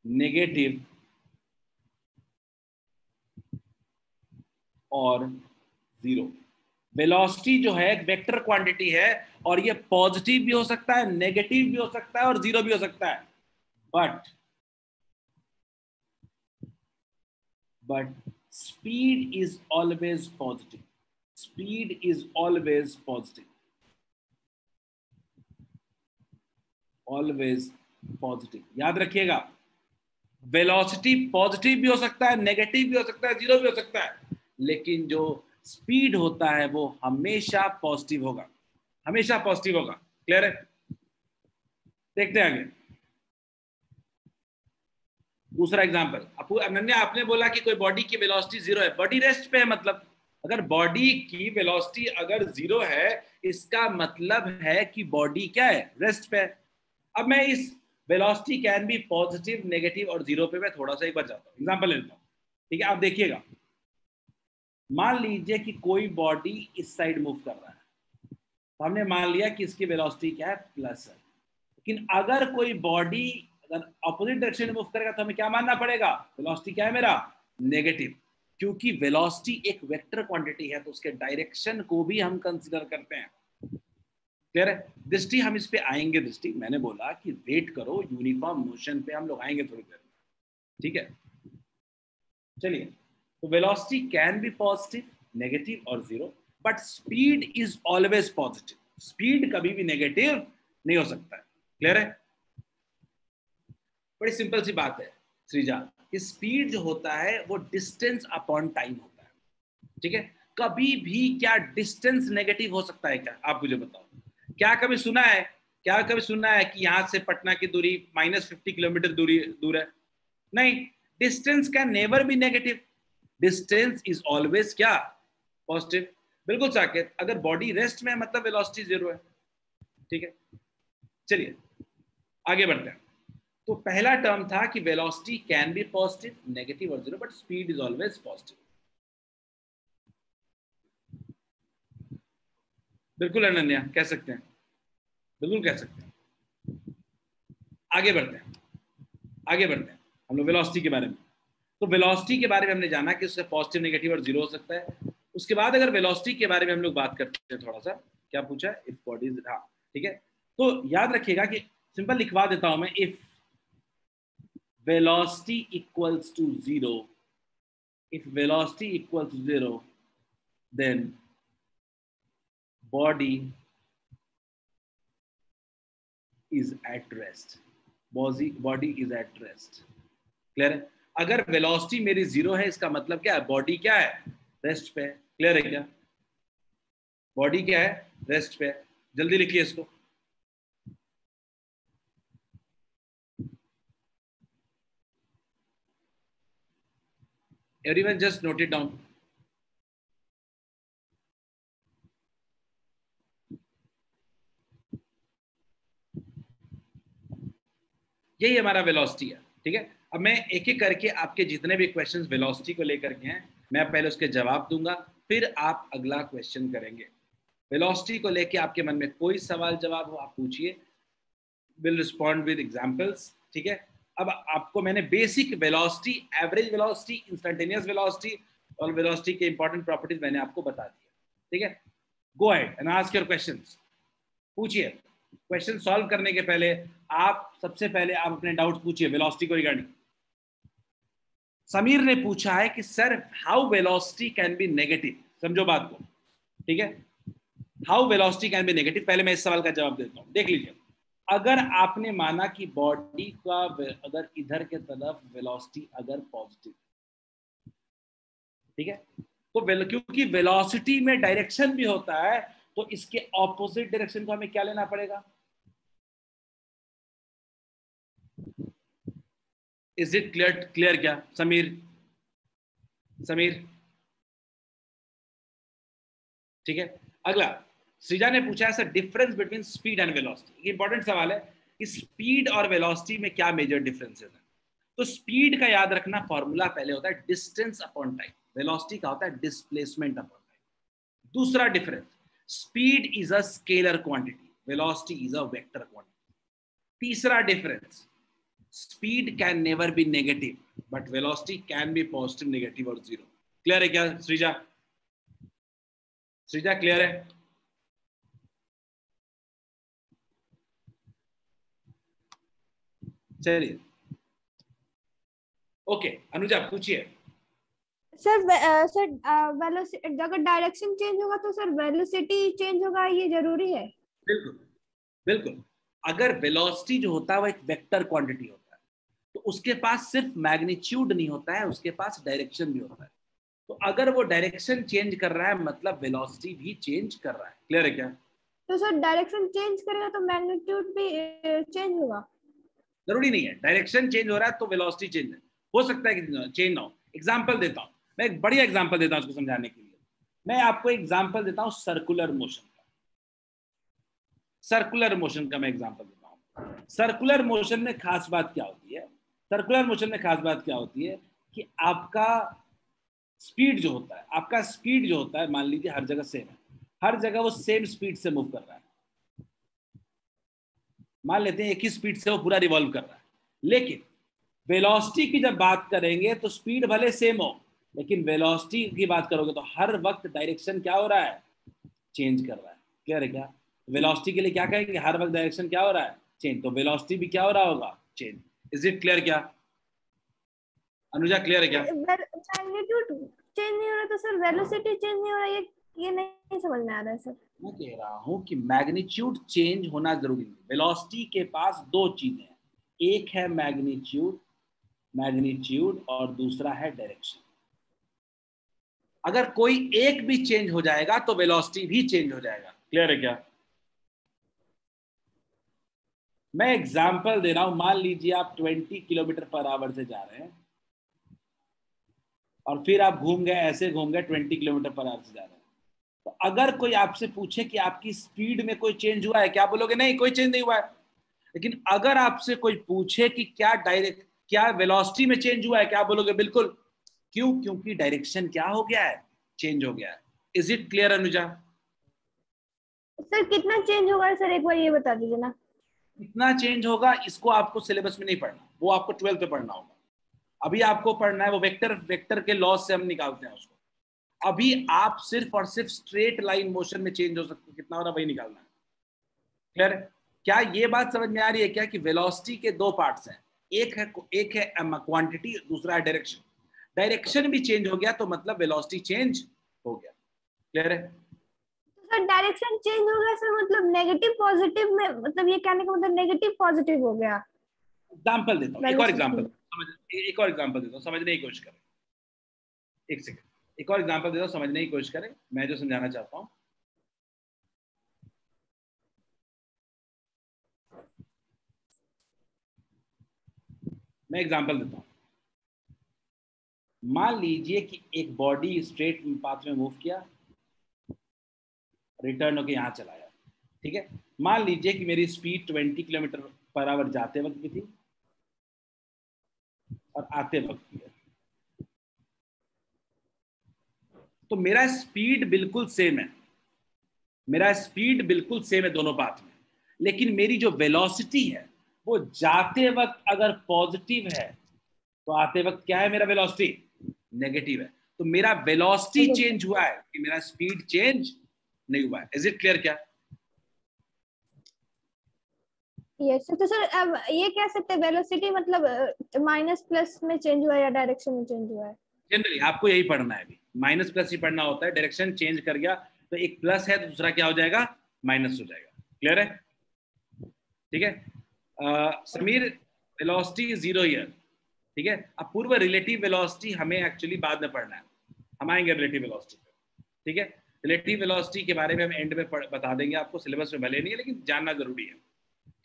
negative और जीरो। वेलोसिटी जो है एक वेक्टर क्वांटिटी है और ये पॉजिटिव भी हो सकता है, नेगेटिव भी हो सकता है और जीरो भी हो सकता है। But speed is always positive. Speed is always positive, always positive. याद रखिएगा, वेलोसिटी पॉजिटिव भी हो सकता है, नेगेटिव भी हो सकता है, जीरो भी हो सकता है, लेकिन जो स्पीड होता है वो हमेशा पॉजिटिव होगा, हमेशा पॉजिटिव होगा। क्लियर है? देखते हैं आगे। दूसरा एग्जांपल, अनन्या आपने बोला कि कोई बॉडी की वेलोसिटी जीरो है, बॉडी रेस्ट पे है, मतलब अगर बॉडी की वेलोसिटी अगर जीरो है, इसका मतलब है कि बॉडी क्या है, रेस्ट पे है। अब मैं इस velocity can be positive, negative और जीरो पे मैं थोड़ा सा एक बार जाता हूँ, एग्जांपल लेता हूँ, ठीक है। आप देखिएगा, मान लीजिए कि कोई बॉडी इस साइड मूव कर रहा है, तो हमने मान लिया कि इसकी वेलोसिटी क्या है, प्लस है। लेकिन अगर कोई बॉडी अगर ऑपोजिट डायरेक्शन में मूव करेगा तो हमें क्या मानना पड़ेगा, वेलोसिटी क्या है मेरा, नेगेटिव, क्योंकि वेलोसिटी एक वेक्टर क्वांटिटी है तो उसके डायरेक्शन को भी हम कंसीडर करते हैं। क्लियर है? दृष्टि हम इस पे आएंगे, दृष्टि मैंने बोला कि वेट करो, यूनिफॉर्म मोशन पे हम लोग आएंगे थोड़ी देर में, ठीक है। चलिए, तो velocity can be positive, negative और zero, but speed is always positive. Speed कभी भी नेगेटिव नहीं हो सकता है। क्लियर है? बड़ी सिंपल सी बात है श्रीजा, कि स्पीड जो होता है वो डिस्टेंस अपॉन टाइम होता है, ठीक है। कभी भी क्या डिस्टेंस नेगेटिव हो सकता है क्या, आप मुझे बताओ। क्या कभी सुना है कि यहां से पटना की दूरी -50 किलोमीटर दूर है? नहीं, distance can never be negative, distance is always क्या, पॉजिटिव। बिल्कुल साकेत, अगर बॉडी रेस्ट में है मतलब वेलोसिटी जीरो है, ठीक है। चलिए आगे बढ़ते हैं। तो पहला टर्म था कि velocity can be positive, negative और zero, but speed is always positive. बिल्कुल अनन्या कह सकते हैं, बिल्कुल कह सकते हैं। आगे बढ़ते हैं हम लोग वेलोसिटी के बारे में। तो वेलोसिटी के बारे में हमने जाना कि उसका पॉजिटिव, नेगेटिव और जीरो हो सकता है। उसके बाद अगर वेलोसिटी के बारे में हम लोग बात करते हैं थोड़ा सा, क्या पूछा है, इफ बॉडी, हाँ ठीक है। तो याद रखिएगा कि सिंपल लिखवा देता हूं मैं, if velocity equals to zero, if velocity equals to zero, then body is at rest. Body is at rest. Clear है? अगर वेलोसिटी मेरी जीरो है, इसका मतलब क्या है, बॉडी क्या है, रेस्ट पे है। क्लियर है क्या? बॉडी क्या है, रेस्ट पे है। जल्दी लिखिए इसको। Everyone just note it down. यही हमारा वेलोसिटी है, ठीक है। अब मैं एक एक करके आपके जितने भी क्वेश्चंस वेलोसिटी को लेकर के हैं, मैं पहले उसके जवाब दूंगा, फिर आप अगला क्वेश्चन करेंगे। वेलोसिटी को लेके आपके मन में कोई सवाल जवाब हो आप पूछिए, विल रिस्पॉन्ड विद एग्जांपल्स, ठीक है। अब आपको मैंने basic velocity, average velocity, instantaneous velocity और वेलोसिटी के इंपॉर्टेंट प्रॉपर्टीज मैंने आपको बता दिया, ठीक है। Go ahead and ask your questions, पूछिए। क्वेश्चन सॉल्व करने के पहले आप सबसे पहले आप अपने डाउट्स पूछिए वेलोसिटी को रिगार्डिंग। समीर ने पूछा है कि sir how velocity can B negative, समझो बात को, ठीक है। How velocity can B negative, पहले मैं इस सवाल का जवाब देता हूं, देख लीजिए। अगर आपने माना कि बॉडी का अगर इधर के तरफ वेलोसिटी अगर पॉजिटिव, ठीक है, तो क्योंकि वेलोसिटी में डायरेक्शन भी होता है तो इसके ऑपोजिट डायरेक्शन को हमें क्या लेना पड़ेगा? इज इट क्लियर क्या समीर? ठीक है। अगला सृजा ने पूछा है sir difference between speed and velocity. Important सवाल है कि स्पीड और वेलोसिटी में क्या मेजर डिफरेंसेस हैं। तो स्पीड का याद रखना फॉर्मूला पहले होता है डिस्टेंस अपॉन टाइम, वेलोसिटी का होता है डिस्प्लेसमेंट अपॉन टाइम। दूसरा difference, speed is a scalar quantity, velocity is a vector quantity. तीसरा difference, speed can never be negative but velocity can be positive, negative और zero. Clear है क्या Srija? Clear है? चलिए ओके, अनुजा पूछिए। सर वेलोसिटी अगर direction change होगा तो सर वेलोसिटी चेंज होगा, ये जरूरी है? बिल्कुल। अगर वेलोसिटी जो होता है वो एक वेक्टर क्वांटिटी होता है तो उसके पास सिर्फ मैग्नीट्यूड नहीं होता है, उसके पास डायरेक्शन भी होता है। तो अगर वो डायरेक्शन चेंज कर रहा है मतलब वेलोसिटी भी चेंज कर रहा है। क्लियर है क्या? तो सर डायरेक्शन चेंज करेगा तो मैग्नीट्यूड भी चेंज होगा? जरूरी नहीं है, डायरेक्शन चेंज हो रहा है तो वेलोसिटी चेंज है, हो सकता है कि चेंज ना हो। एग्जांपल देता हूं मैं, एक बढ़िया एग्जांपल देता हूं उसको समझाने के लिए। मैं आपको एग्जांपल देता हूं सर्कुलर मोशन का। सर्कुलर मोशन का मैं एग्जांपल देता हूं। सर्कुलर मोशन में खास बात क्या होती है? सर्कुलर मोशन में खास बात क्या होती है कि आपका स्पीड जो होता है, मान लीजिए हर जगह सेम है, हर जगह वो सेम स्पीड से मूव कर रहा है। मान लेते हैं एक ही स्पीड से वो पूरा रिवॉल्व कर रहा है, लेकिन वेलोसिटी की जब बात करेंगे तो स्पीड भले सेम हो लेकिन वेलोसिटी की बात करोगे तो हर वक्त डायरेक्शन क्या हो रहा है? चेंज कर रहा है। क्लियर है क्या? वेलोसिटी के लिए क्या कहेंगे? हर वक्त डायरेक्शन क्या हो रहा है? चेंज। तो वेलोसिटी भी क्या हो रहा होगा? चेंज। इज इट क्लियर क्या अनुजा? क्लियर है क्या? मैग्नीट्यूड चेंज नहीं हो रहा तो सर वेलोसिटी चेंज नहीं हो रहा, ये नहीं समझ में आ रहा है सर। मैं कह रहा हूं कि मैग्नीट्यूड चेंज होना जरूरी नहीं। वेलोसिटी के पास दो चीजें हैं, एक है मैग्नीट्यूड और दूसरा है डायरेक्शन। अगर कोई एक भी चेंज हो जाएगा तो वेलोसिटी भी चेंज हो जाएगा। क्लियर है क्या? मैं एग्जांपल दे रहा हूं, मान लीजिए आप 20 किलोमीटर पर आवर से जा रहे हैं और फिर आप घूम गए 20 किलोमीटर पर आवर से जा रहे हैं। तो अगर कोई आपसे पूछे कि आपकी स्पीड में कोई चेंज हुआ है, क्या बोलोगे? नहीं, कोई चेंज नहीं हुआ है। लेकिन अगर आपसे कोई पूछे कि क्या वेलोसिटी में चेंज हुआ है, क्या बोलोगे? बिल्कुल। क्यों? क्योंकि डायरेक्शन क्या हो गया है? चेंज हो गया है। Is it clear Anuja? Sir कितना चेंज होगा सर, एक बार ये बता दीजिए ना। कितना चेंज होगा इसको आपको सिलेबस में नहीं पढ़ना, वो आपको 12th में पढ़ना होगा। अभी आपको पढ़ना है वो वेक्टर के लॉ से हम निकालते हैं उसको। अभी आप सिर्फ और सिर्फ स्ट्रेट लाइन मोशन में चेंज हो सकते, कितना हो रहा वही निकालना है। क्लियर? क्या ये बात समझ में आ रही है क्या कि वेलोसिटी के दो पार्ट्स हैं, एक है क्वांटिटी, दूसरा है डायरेक्शन। डायरेक्शन भी चेंज हो गया तो मतलब वेलोसिटी चेंज हो गया। क्लियर है? सर डायरेक्शन चेंज हो गया सर, मतलब नेगेटिव पॉजिटिव में, मतलब ये कहने का मतलब नेगेटिव पॉजिटिव हो गया। एग्जांपल देता हूँ, एक और एग्जांपल देता हूँ, समझने की कोशिश करें। एक सेकंड, एक और एग्जांपल देता हूँ, समझने की कोशिश करें मैं जो समझाना चाहता हूँ। मैं एग्जांपल देता हूँ, मान लीजिए कि एक बॉडी स्ट्रेट पाथ में मूव किया, रिटर्न होकर यहां चला गया। ठीक है, मान लीजिए कि मेरी स्पीड 20 किलोमीटर पर आवर जाते वक्त की थी और आते वक्त की है। तो मेरा स्पीड बिल्कुल सेम है, दोनों पाथ में। लेकिन मेरी जो वेलोसिटी है वो जाते वक्त अगर पॉजिटिव है तो आते वक्त क्या है मेरा वेलोसिटी नेगेटिव है। तो मेरा वेलोसिटी चेंज हुआ है कि मेरा स्पीड चेंज नहीं हुआ है। इज इट क्लियर क्या? यस तो सर अब ये कह सकते हैं वेलोसिटी मतलब माइनस प्लस में चेंज हुआ है या डायरेक्शन में चेंज हुआ है? जनरली आपको यही पढ़ना है, अभी माइनस प्लस ही पढ़ना होता है। डायरेक्शन चेंज कर गया तो एक प्लस है तो दूसरा क्या हो जाएगा, माइनस हो जाएगा। क्लियर है? ठीक है। समीर, वेलोसिटी जीरो ईयर, ठीक है। अब पूर्व रिलेटिव वेलोसिटी हमें एक्चुअली बाद में पढ़ना है, हम आएंगे रिलेटिव वेलोसिटी पे, ठीक है। रिलेटिव वेलोसिटी के बारे में हम एंड में बता देंगे आपको, सिलेबस में भले नहीं है लेकिन जानना जरूरी है,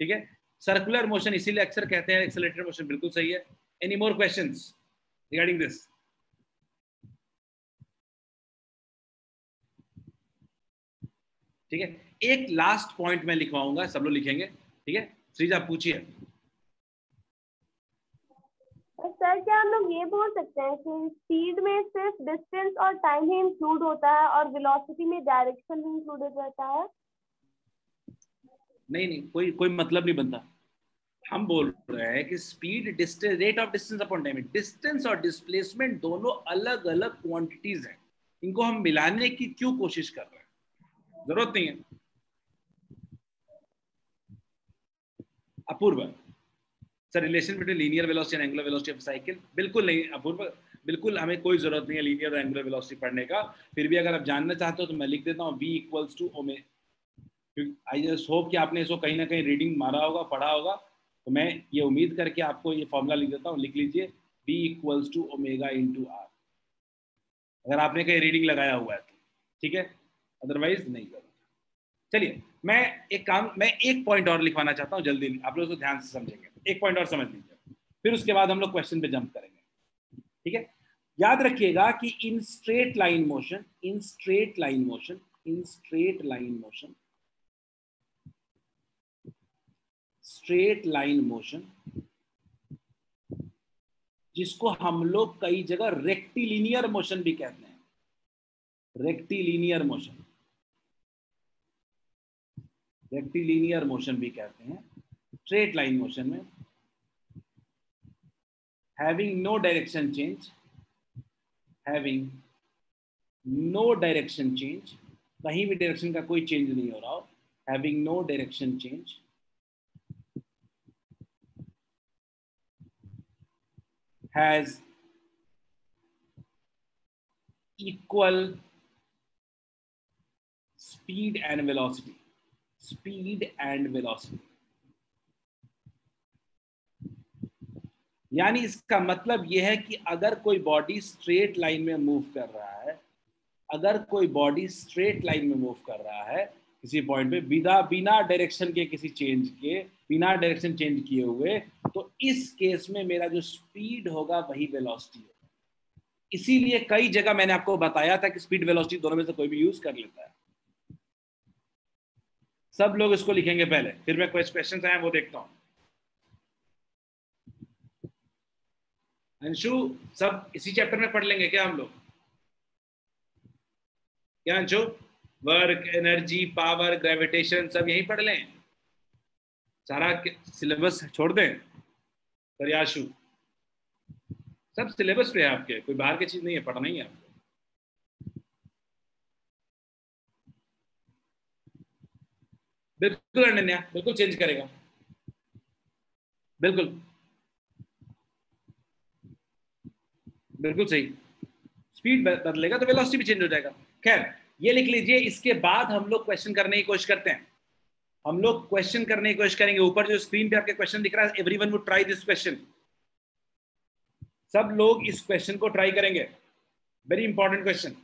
ठीक है। सर्कुलर मोशन इसीलिए अक्सर कहते हैं एक्सेलरेटेड मोशन, बिल्कुल सही है। Any more questions regarding this? ठीक है, एक लास्ट पॉइंट मैं लिखवाऊंगा, सब लोग लिखेंगे, ठीक है। श्रीजा पूछिए। सर क्या हम लोग ये बोल सकते हैं कि स्पीड में सिर्फ डिस्टेंस और टाइम ही इंक्लूड होता है और वेलोसिटी में डायरेक्शन भी इंक्लूडेड रहता है? नहीं नहीं, कोई मतलब नहीं बनता। हम बोल रहे हैं कि speed, distance, rate of distance upon time, distance और डिस्प्लेसमेंट दोनों अलग अलग क्वांटिटीज हैं, इनको हम मिलाने की क्यों कोशिश कर रहे हैं? जरूरत नहीं है। Apurva sir, relation between linear velocity and angular velocity of cycle, बिल्कुल नहीं अपूर्व, बिल्कुल हमें कोई जरूरत नहीं है लीनियर और एंगुलर वेलोसिटी पढ़ने का। फिर भी अगर आप जानना चाहते हो तो मैं लिख देता हूँ v equals to omega. I just hope कि आपने इसको कहीं ना कहीं रीडिंग मारा होगा, पढ़ा होगा, तो मैं ये उम्मीद करके आपको ये फॉर्मूला लिख देता हूँ, लिख लीजिए v equals to omega into R, अगर आपने कहीं रीडिंग लगाया हुआ है तो, ठीक है, अदरवाइज नहीं करो। चलिए मैं एक पॉइंट और लिखवाना चाहता हूँ, जल्दी आप लोग तो ध्यान से समझेंगे, एक पॉइंट और समझ लीजिए, फिर उसके बाद हम लोग क्वेश्चन पे जंप करेंगे, ठीक है। याद रखिएगा कि in straight line motion, in straight line motion, in straight line motion, straight line motion, जिसको हम लोग कई जगह रेक्टिलिनियर मोशन भी कहते हैं, रेक्टिलिनियर मोशन, रेक्टिलिनियर मोशन भी कहते हैं। स्ट्रेट लाइन मोशन में having no direction change, having no direction change, कहीं भी डायरेक्शन का कोई चेंज नहीं हो रहा हो, having no direction change, has equal speed and velocity, speed and velocity। यानी इसका मतलब यह है कि अगर कोई बॉडी स्ट्रेट लाइन में मूव कर रहा है, अगर कोई बॉडी स्ट्रेट लाइन में मूव कर रहा है किसी पॉइंट पे बिना डायरेक्शन के, किसी चेंज के, बिना डायरेक्शन चेंज किए हुए, तो इस केस में मेरा जो स्पीड होगा वही वेलोसिटी होगा। इसीलिए कई जगह मैंने आपको बताया था कि स्पीड वेलोसिटी दोनों में से कोई भी यूज कर लेता है। सब लोग इसको लिखेंगे पहले, फिर मैं क्वेश्चन आए वो देखता हूं। अंशु, सब इसी चैप्टर में पढ़ लेंगे क्या हम लोग? क्या Anshu? Work, energy, power, gravitation सब यही पढ़ लें, सारा सिलेबस छोड़ दें? प्रयाशु, सब सिलेबस पे है आपके, कोई बाहर की चीज नहीं है, पढ़ना ही है आपको। बिल्कुल अनन्या, बिल्कुल चेंज करेगा, बिल्कुल बिल्कुल सही। स्पीड बदलेगा तो वेलोसिटी भी चेंज हो जाएगा। खैर ये लिख लीजिए, इसके बाद हम लोग क्वेश्चन करने की कोशिश करते हैं, हम लोग क्वेश्चन करने की कोशिश करेंगे। ऊपर जो स्क्रीन पे आपके क्वेश्चन दिख रहा है, everyone would try this question, सब लोग इस क्वेश्चन को ट्राई करेंगे, वेरी इंपॉर्टेंट क्वेश्चन।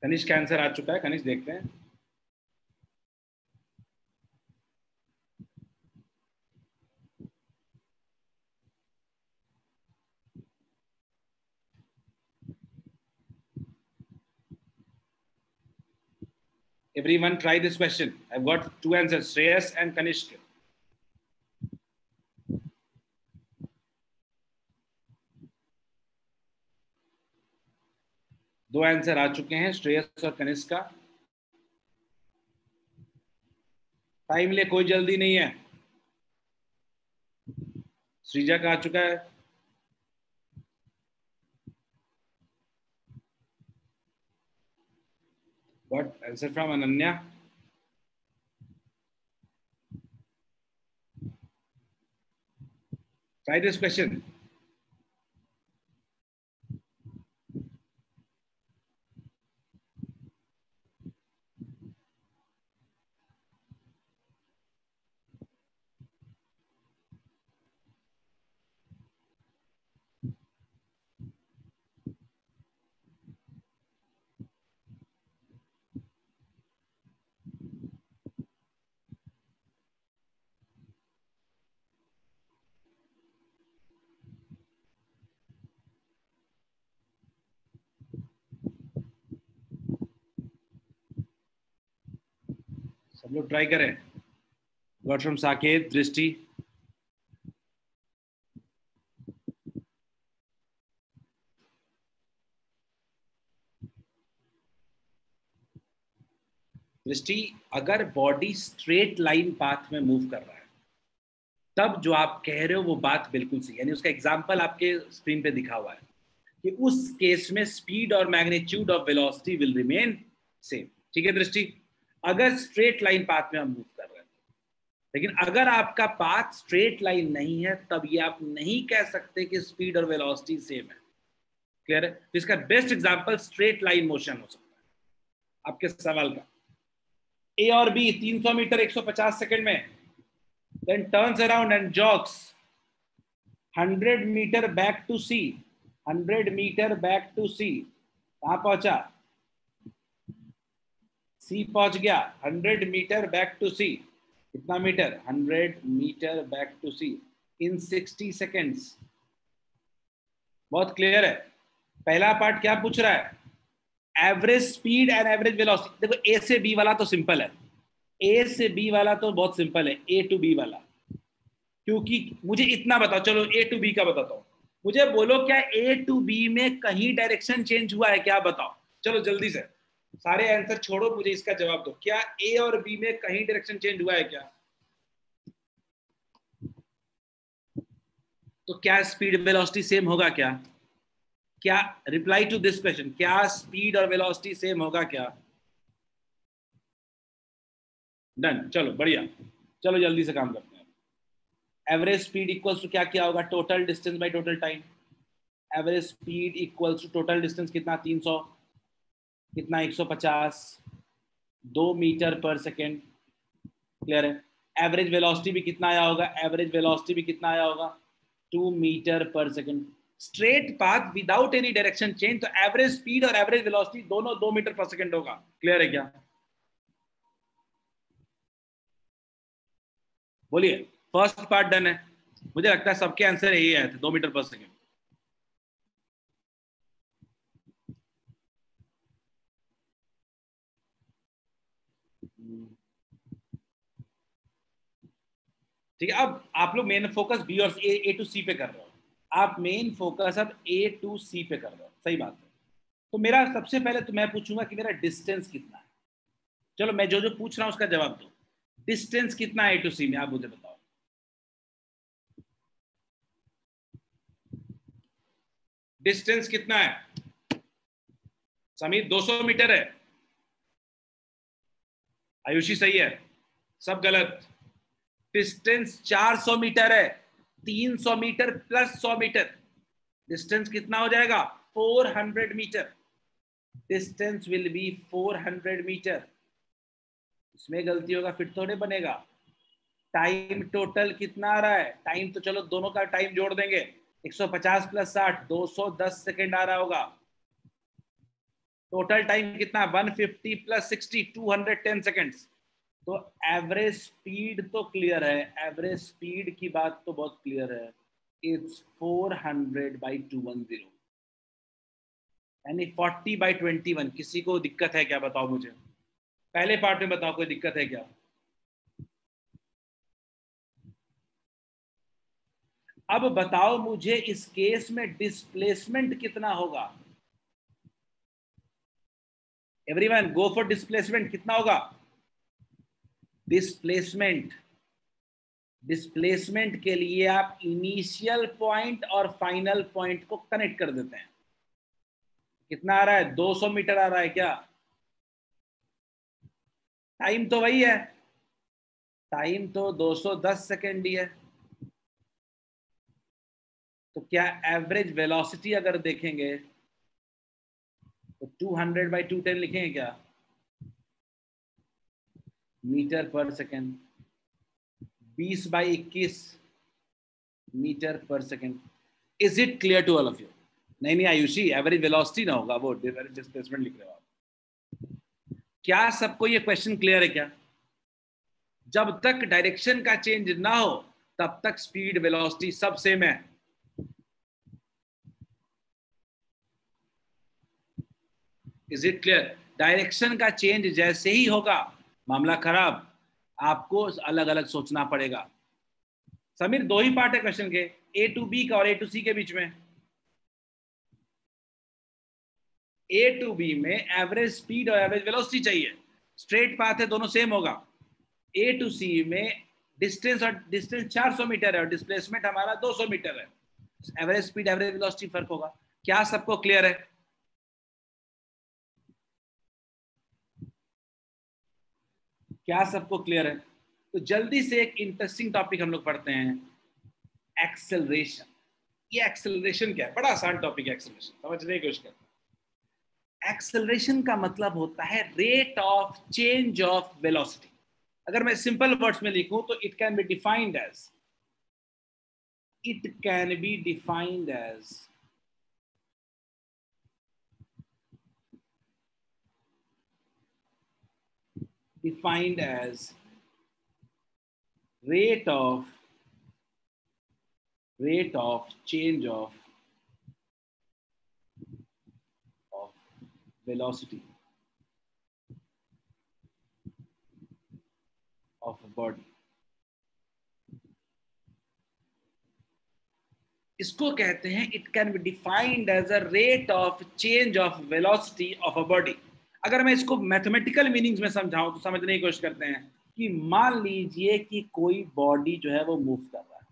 कनिष्क का आंसर आ चुका है, कनिष्क देखते हैं। Everyone try this question. I've got two answers, Shreyas and Kanishk. दो आंसर आ चुके हैं, श्रेयस और कनिष्क का। टाइम ले, कोई जल्दी नहीं है। श्रीजा का आ चुका है। What answer from Ananya? Try this question. सब लोग ट्राई करें। Got from साकेत, दृष्टि। दृष्टि, अगर बॉडी स्ट्रेट लाइन पाथ में मूव कर रहा है तब जो आप कह रहे हो वो बात बिल्कुल सही, यानी उसका एग्जांपल आपके स्क्रीन पे दिखा हुआ है कि उस केस में स्पीड और magnitude of velocity will remain same. ठीक है दृष्टि, अगर स्ट्रेट लाइन पाथ में हम मूव कर रहे हैं। लेकिन अगर आपका पाथ स्ट्रेट लाइन नहीं है तब ये आप नहीं कह सकते कि स्पीड और वेलोसिटी सेम है। क्लियर है? तो इसका best example straight line motion हो सकता है आपके सवाल का। ए और बी 300 मीटर 150 सेकंड में, then turns around and jogs 100 meter back to C, 100 meter back to C। कहां पहुंचा? C पहुंच गया। 100 मीटर बैक टू C, कितना metre? 100 metre back to C in 60 seconds. बहुत क्लियर है। पहला पार्ट क्या पूछ रहा है? Average speed and average velocity. देखो ए से बी वाला तो सिंपल है, ए से बी वाला तो बहुत सिंपल है, ए टू बी वाला। क्योंकि मुझे इतना बताओ, चलो ए टू बी का बताता हूं। मुझे बोलो क्या ए टू बी में कहीं डायरेक्शन चेंज हुआ है क्या? बताओ चलो जल्दी से, सारे आंसर छोड़ो, मुझे इसका जवाब दो। क्या ए और बी में कहीं डायरेक्शन चेंज हुआ है क्या? तो क्या स्पीड वेलोसिटी सेम होगा क्या? क्या रिप्लाई टू दिस क्वेश्चन, क्या स्पीड और वेलोसिटी सेम होगा क्या? डन, चलो बढ़िया, चलो जल्दी से काम करते हैं। एवरेज स्पीड इक्वल्स टू क्या किया होगा? Total distance by total time. Average speed equals to total distance कितना? 300, कितना? 150, 2 मीटर पर सेकेंड। क्लियर है? एवरेज वेलोसिटी भी कितना आया होगा? एवरेज वेलोसिटी भी कितना आया होगा? 2 metre per second. Straight path without any direction change, तो एवरेज स्पीड और एवरेज वेलोसिटी दोनों 2 मीटर पर सेकेंड होगा। क्लियर है क्या? बोलिए। फर्स्ट पार्ट डन है। मुझे लगता है सबके आंसर यही आए थे, 2 मीटर पर सेकेंड। ठीक है, अब आप लोग मेन फोकस बी और ए टू सी पे कर रहे हो। आप मेन फोकस अब ए टू सी पे कर रहे हो, सही बात है। तो मेरा सबसे पहले तो मैं पूछूंगा कि मेरा डिस्टेंस कितना है। चलो मैं जो जो पूछ रहा हूं उसका जवाब दो। डिस्टेंस कितना है ए टू सी में, आप मुझे बताओ। डिस्टेंस कितना है? समीर 200 मीटर है। आयुषी सही है, सब गलत। डिस्टेंस 400 मीटर है। 300 मीटर प्लस 100 मीटर, डिस्टेंस कितना हो जाएगा? 400 metre. Distance will be 400 metre. इसमें गलती होगा फिर थोड़े बनेगा। टाइम टोटल कितना आ रहा है? टाइम तो चलो दोनों का टाइम जोड़ देंगे, 150 प्लस 60, 210 सेकेंड आ रहा होगा। टोटल टाइम कितना? 150 प्लस 60, 210 सेकेंड्स। तो एवरेज स्पीड तो क्लियर है, एवरेज स्पीड की बात तो बहुत क्लियर है। इट्स 400/210, यानी 40/21। किसी को दिक्कत है क्या? बताओ मुझे। पहले पार्ट में बताओ कोई दिक्कत है क्या? अब बताओ मुझे इस केस में डिस्प्लेसमेंट कितना होगा? Everyone go for displacement. कितना होगा डिस्प्लेसमेंट? डिस्प्लेसमेंट के लिए आप इनिशियल पॉइंट और फाइनल पॉइंट को कनेक्ट कर देते हैं। कितना आ रहा है? 200 मीटर आ रहा है क्या? टाइम तो वही है, टाइम तो 210 सेकेंड ही है। तो क्या एवरेज वेलोसिटी अगर देखेंगे तो 200/210 लिखेंगे क्या? Metre per second. 20/21 metre per second. Is it clear to all of you? नहीं आयुषी, एवरेज वेलोसिटी ना होगा, वो डिस्प्लेसमेंट लिख रहे हो आप। क्या सबको ये क्वेश्चन क्लियर है क्या? जब तक डायरेक्शन का चेंज ना हो तब तक स्पीड वेलोसिटी सब सेम है। Is it clear? डायरेक्शन का चेंज जैसे ही होगा मामला खराब, आपको अलग अलग सोचना पड़ेगा। समीर, 2 ही पार्ट है क्वेश्चन के, A to B का और A to C के बीच में। A to B में एवरेज स्पीड और एवरेज वेलोसिटी चाहिए, स्ट्रेट पाथ है, दोनों सेम होगा। A to C में डिस्टेंस 400 मीटर है और डिस्प्लेसमेंट हमारा 200 मीटर है। एवरेज स्पीड एवरेज वेलोसिटी फर्क होगा। क्या सबको क्लियर है? क्या सबको क्लियर है? तो जल्दी से एक इंटरेस्टिंग टॉपिक हम लोग पढ़ते हैं, एक्सेलरेशन। ये एक्सेलरेशन क्या है? बड़ा आसान टॉपिक है एक्सेलरेशन, समझने की कोशिश करते हैं। एक्सेलरेशन का मतलब होता है rate of change of velocity. अगर मैं सिंपल वर्ड्स में लिखूं तो it can be defined as rate of change of velocity of a body। इसको कहते हैं it can be defined as a rate of change of velocity of a body. अगर मैं इसको मैथमेटिकल मीनिंग्स में समझाऊं तो समझने की कोशिश करते हैं कि मान लीजिए कि कोई बॉडी जो है वो मूव कर रहा है,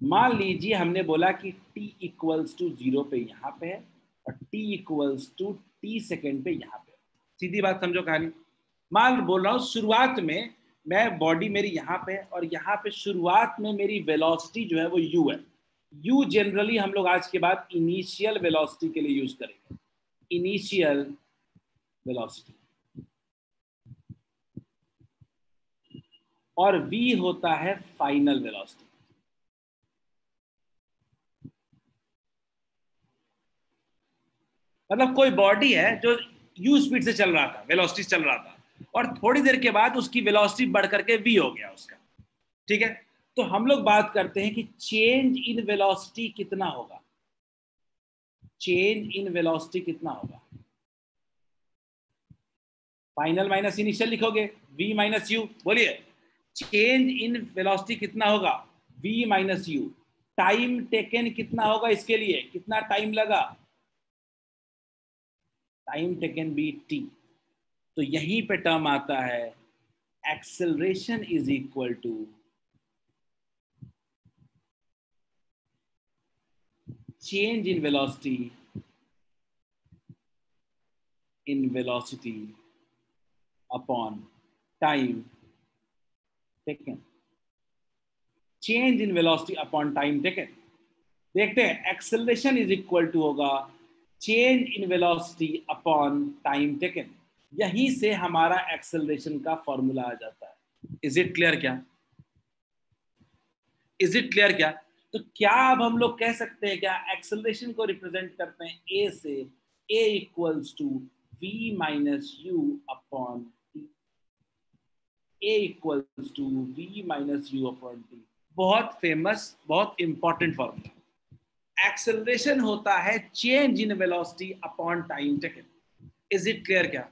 मान लीजिए हमने बोला कि t इक्वल्स टू 0 पे यहाँ पे है और t equals to t second पे यहाँ पे। सीधी बात समझो कहानी। मान बोल रहा हूँ शुरुआत में मैं बॉडी मेरी यहाँ पे है और यहाँ पे शुरुआत में मेरी वेलोसिटी जो है वो u है। u जनरली हम लोग आज के बाद इनिशियल वेलोसिटी के लिए यूज करेंगे, इनिशियल वेलोसिटी। और v होता है फाइनल वेलोसिटी। मतलब कोई बॉडी है जो u स्पीड से चल रहा था, वेलोसिटी चल रहा था, और थोड़ी देर के बाद उसकी वेलोसिटी बढ़ करके v हो गया उसका। ठीक है, तो हम लोग बात करते हैं कि चेंज इन वेलोसिटी कितना होगा। चेंज इन वेलोसिटी कितना होगा? फाइनल माइनस इनिशियल लिखोगे, v माइनस यू। बोलिए, चेंज इन वेलोसिटी कितना होगा? v minus u. Time taken कितना होगा इसके लिए? कितना टाइम लगा? Time taken be t। तो यहीं पे टर्म आता है acceleration is equal to change in velocity upon time taken। change in velocity upon time taken। देखते हैं, एक्सेलरेशन इज इक्वल टू होगा change in velocity upon time taken. यहीं से हमारा एक्सेलरेशन का फॉर्मूला आ जाता है। इज इट क्लियर क्या? इज इट क्लियर क्या? तो क्या अब हम लोग कह सकते हैं क्या एक्सेलरेशन को रिप्रेजेंट करते हैं ए से, a equals to v minus u upon t. a equals to v minus u upon t. बहुत फेमस, बहुत इंपॉर्टेंट फॉर्मूला। एक्सेलरेशन होता है change in velocity upon time taken. Is it clear क्या?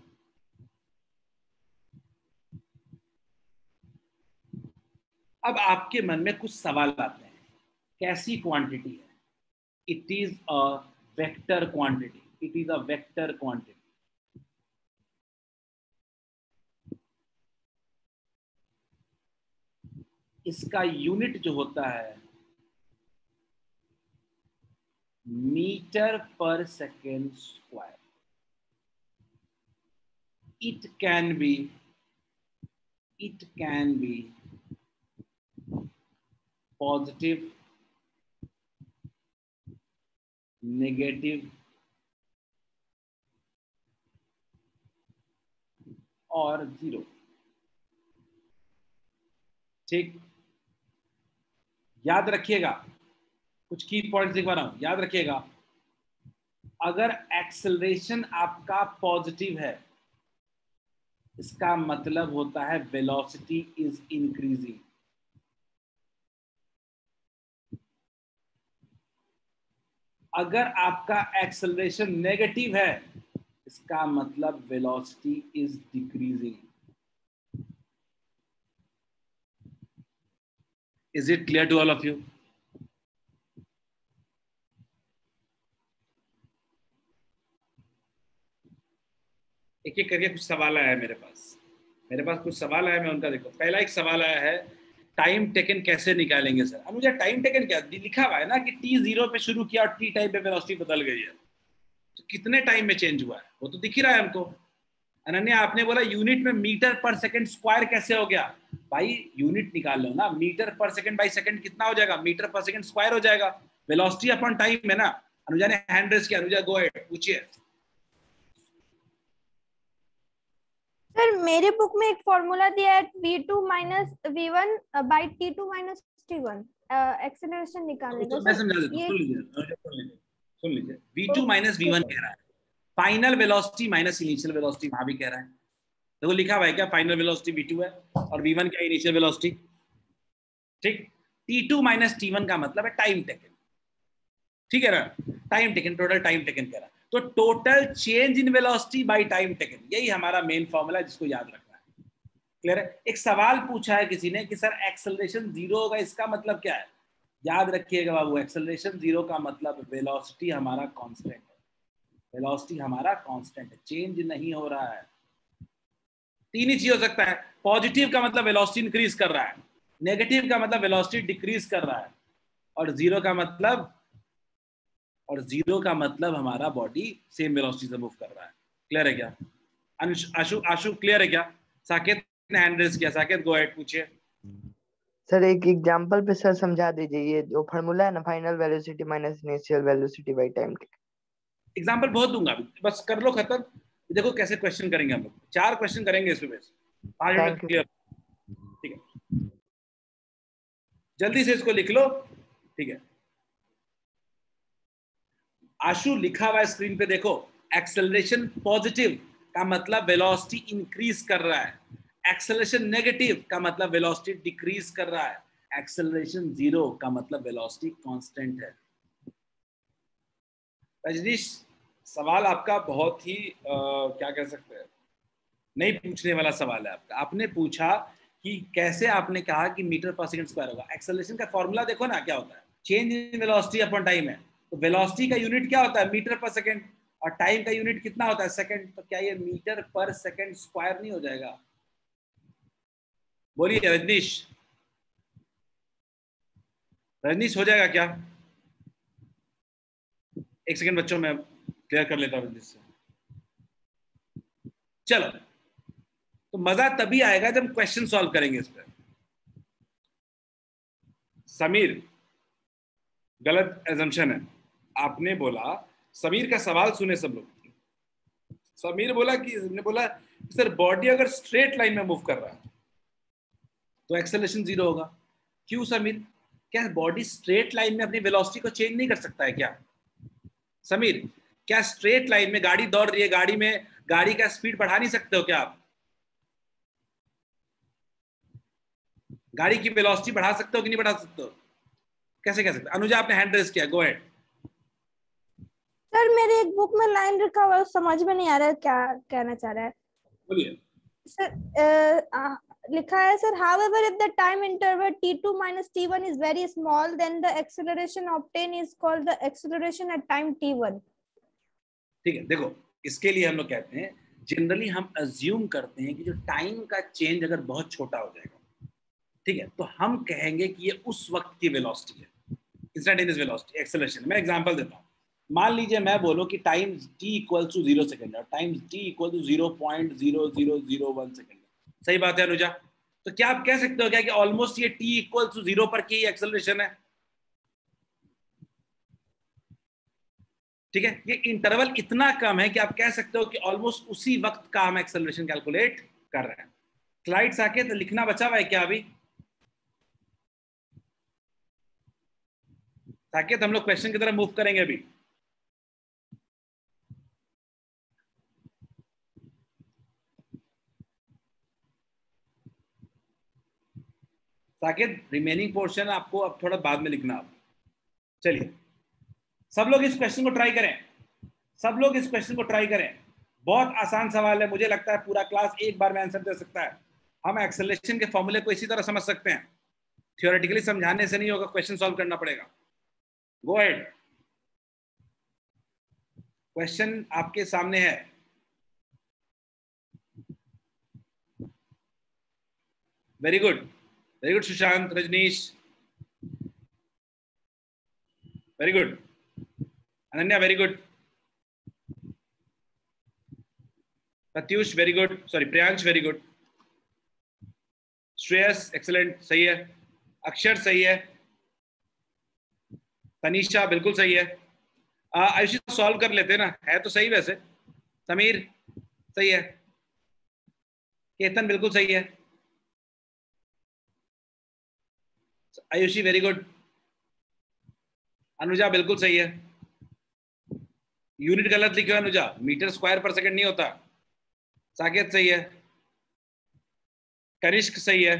अब आपके मन में कुछ सवाल आते हैं, कैसी क्वांटिटी है? It is a vector quantity, it is a vector quantity. इसका यूनिट जो होता है metre per second square. It can be positive, negative और जीरो। ठीक, याद रखिएगा, कुछ की पॉइंट्स लिखवा रहा हूं, याद रखिएगा। अगर एक्सेलरेशन आपका पॉजिटिव है, इसका मतलब होता है वेलोसिटी इज इंक्रीजिंग। अगर आपका एक्सेलरेशन नेगेटिव है, इसका मतलब velocity is decreasing. Is it clear to all of you? एक एक करके कुछ सवाल आया है मेरे पास कुछ सवाल आया है, मैं उनका देखो। पहला एक सवाल आया है, टाइम टेकन कैसे निकालेंगे सर? अनुजा टाइम टेकन क्या लिखा हुआ है ना कि t 0 पे शुरू किया और t टाइम पे वेलोसिटी बदल गई है, तो कितने टाइम में चेंज हुआ है वो तो दिख ही रहा है हमको। अनन्या आपने बोला यूनिट में मीटर पर सेकंड स्क्वायर कैसे हो गया? भाई यूनिट निकाल लो ना, metre per second by second कितना हो जाएगा? मीटर पर सेकंड स्क्वायर हो जाएगा। वेलोसिटी अपॉन टाइम है ना। अनुजा ने हैंड रेज किया, अनुजा गो अहेड, पूछिए। सर मेरे बुक में एक फॉर्मूला दिया है v2 minus v1 by t2 minus t1 acceleration निकालने का। मैं समझा देता हूं, सुन लीजिए। v2 माइनस v1 कह रहा है, final velocity minus initial velocity वहां भी कह रहा है। देखो लिखा हुआ है क्या, फाइनल वेलोसिटी v2 है और v1 क्या इनिशियल वेलोसिटी। ठीक, t2 माइनस t1 का मतलब है टाइम टेकन, ठीक है ना, time taken, total time taken कह रहा है। तो total change in velocity by time taken, यही हमारा मेन फॉर्मूला है जिसको याद रखना है। क्लियर है? एक सवाल पूछा है किसी ने कि सर एक्सेलरेशन जीरो होगा, इसका मतलब क्या है? याद रखिएगा बाबू, एक्सेलरेशन जीरो का मतलब वेलोसिटी हमारा कांस्टेंट है, वेलोसिटी हमारा कांस्टेंट है, चेंज नहीं हो रहा है। तीन ही चीज हो सकता है, पॉजिटिव का मतलब वेलोसिटी इंक्रीज कर रहा है, नेगेटिव का मतलब वेलोसिटी डिक्रीज कर रहा है, और जीरो का मतलब हमारा बॉडी सेम वेलोसिटी से मूव कर रहा है। क्लियर है क्या? आशु क्लियर है क्या? साकेत ने हैंड रेज किया, साकेत गो अहेड, पूछिए। सर एक एग्जांपल पे सर समझा दीजिए, ये जो फार्मूला है ना, final velocity minus initial velocity by time. Example बहुत दूंगा, बस कर लो खत्म। देखो कैसे क्वेश्चन करेंगे हम लोग, 4 क्वेश्चन करेंगे इसमें, 5 मिनट क्लियर। ठीक है, जल्दी से इसको लिख लो। ठीक है, आशु लिखा हुआ है स्क्रीन पे देखो, एक्सेलरेशन पॉजिटिव का मतलब वेलोसिटी इंक्रीज कर रहा है, एक्सेलरेशन नेगेटिव का मतलब वेलोसिटी डिक्रीज कर रहा है, एक्सेलरेशन जीरो का मतलब वेलोसिटी कांस्टेंट है। रजनीश, सवाल आपका बहुत ही क्या कह सकते हैं, नहीं पूछने वाला सवाल है आपका। आपने पूछा कि कैसे, आपने कहा कि मीटर पर सेकंड स्क्वायर होगा। एक्सेलरेशन का फॉर्मूला देखो ना क्या होता है, change in velocity upon time है। तो वेलोसिटी का यूनिट क्या होता है? मीटर पर सेकंड, और टाइम का यूनिट कितना होता है? सेकंड। तो क्या ये मीटर पर सेकंड स्क्वायर नहीं हो जाएगा? बोलिए रजनीश, रजनीश हो जाएगा क्या? एक सेकंड बच्चों, मैं क्लियर कर लेता हूं रजनीश से। चलो, तो मजा तभी आएगा जब क्वेश्चन सॉल्व करेंगे इस पर। समीर, गलत एजम्पशन है, आपने बोला, समीर का सवाल सुने सब लोग। समीर बोला सर बॉडी अगर स्ट्रेट लाइन में मूव कर रहा है तो एक्सेलरेशन जीरो होगा। क्यों समीर? क्या बॉडी स्ट्रेट लाइन में अपनी वेलोसिटी को चेंज नहीं कर सकता है क्या? समीर, क्या स्ट्रेट लाइन में गाड़ी दौड़ रही है, गाड़ी का स्पीड बढ़ा नहीं सकते हो क्या आप? गाड़ी की वेलोसिटी बढ़ा सकते हो कि नहीं बढ़ा सकते हो? कैसे कह सकते हो? अनुजा आपने हैंड रेस किया, गो अहेड। सर मेरे एक बुक में लाइन लिखा हुआ है, समझ में नहीं आ रहा है क्या कहना चाह रहा है बोलिए। सर। लिखा है sir, however if the time interval t2 minus t1 is very small then the acceleration obtained is called the acceleration at time t1। ठीक है, देखो इसके लिए हम लोग कहते हैं जनरली हम अज्यूम करते हैं कि जो टाइम का चेंज अगर बहुत छोटा हो जाएगा, ठीक है, तो हम कहेंगे कि ये उस वक्त की वेलोसिटी है, इंस्टेंटेनियस वेलोसिटी, एक्सेलरेशन। मैं एग्जांपल देता हूँ। मान लीजिए मैं बोलूँ कि time t equal to 0 second और time t equal to 0.0001 second. सही बात है अनुजा? तो क्या आप कह सकते हो क्या कि ऑलमोस्ट ये t इक्वल टू 0 पर की एक्सेलरेशन है? ठीक है, ये इंटरवल इतना कम है कि आप कह सकते हो कि ऑलमोस्ट उसी वक्त का हम एक्सेलरेशन कैलकुलेट कर रहे हैं। स्लाइड्स आके तो लिखना बचा हुआ है क्या अभी? साकेत हम लोग क्वेश्चन की तरफ मूव करेंगे अभी। साकेत रिमेनिंग पोर्शन आपको अब थोड़ा बाद में लिखना। आप चलिए सब लोग इस क्वेश्चन को ट्राई करें, सब लोग इस क्वेश्चन को ट्राई करें। बहुत आसान सवाल है, मुझे लगता है पूरा क्लास एक बार में आंसर दे सकता है। हम एक्सेलरेशन के फॉर्मूले को इसी तरह समझ सकते हैं, थियोरेटिकली समझाने से नहीं होगा, क्वेश्चन सॉल्व करना पड़ेगा। गो अहेड, क्वेश्चन आपके सामने है। Very good, very good Sushant, Rajneesh, very good, Ananya very good, Pratyush very good, sorry Priyansh very good, Shreyas excellent, सही है, अक्षर सही है, तनीषा बिल्कुल सही है, आयुषी सॉल्व कर लेते ना, है तो सही वैसे, समीर सही है, केतन बिल्कुल सही है, आयुषी वेरी गुड, अनुजा बिल्कुल सही है, यूनिट गलत लिखे हो अनुजा, मीटर स्क्वायर पर सेकंड नहीं होता, साकेत सही है, कनिष्क सही है,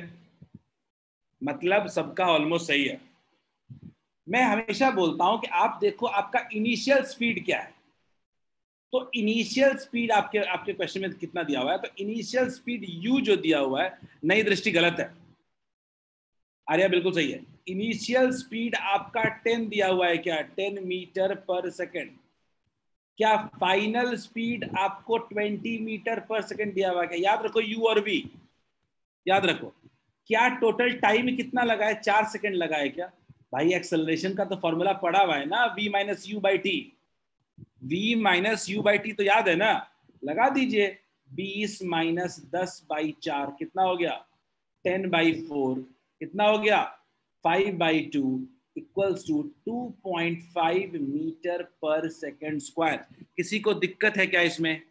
मतलब सबका ऑलमोस्ट सही है। मैं हमेशा बोलता हूं कि आप देखो आपका इनिशियल स्पीड क्या है, तो इनिशियल स्पीड आपके आपके क्वेश्चन में कितना दिया हुआ है, तो इनिशियल स्पीड u जो दिया हुआ है, नई दृष्टि गलत है, आर्या बिल्कुल सही है। इनिशियल स्पीड आपका 10 दिया हुआ है, क्या 10 मीटर पर सेकंड। क्या फाइनल स्पीड आपको 20 मीटर पर सेकंड दिया हुआ है? क्या याद रखो u और v, याद रखो। क्या टोटल टाइम कितना लगा है? 4 सेकंड लगा है क्या? भाई एक्सेलरेशन का तो फॉर्मूला पड़ा हुआ है ना, v minus you by T, v minus you by T तो याद है ना, लगा दीजिए। 20 माइनस 10 बाई 4 कितना हो गया? 10 बाई 4 कितना हो गया? 5 by 2 equals to 2.5 metre per second square. किसी को दिक्कत है क्या इसमें?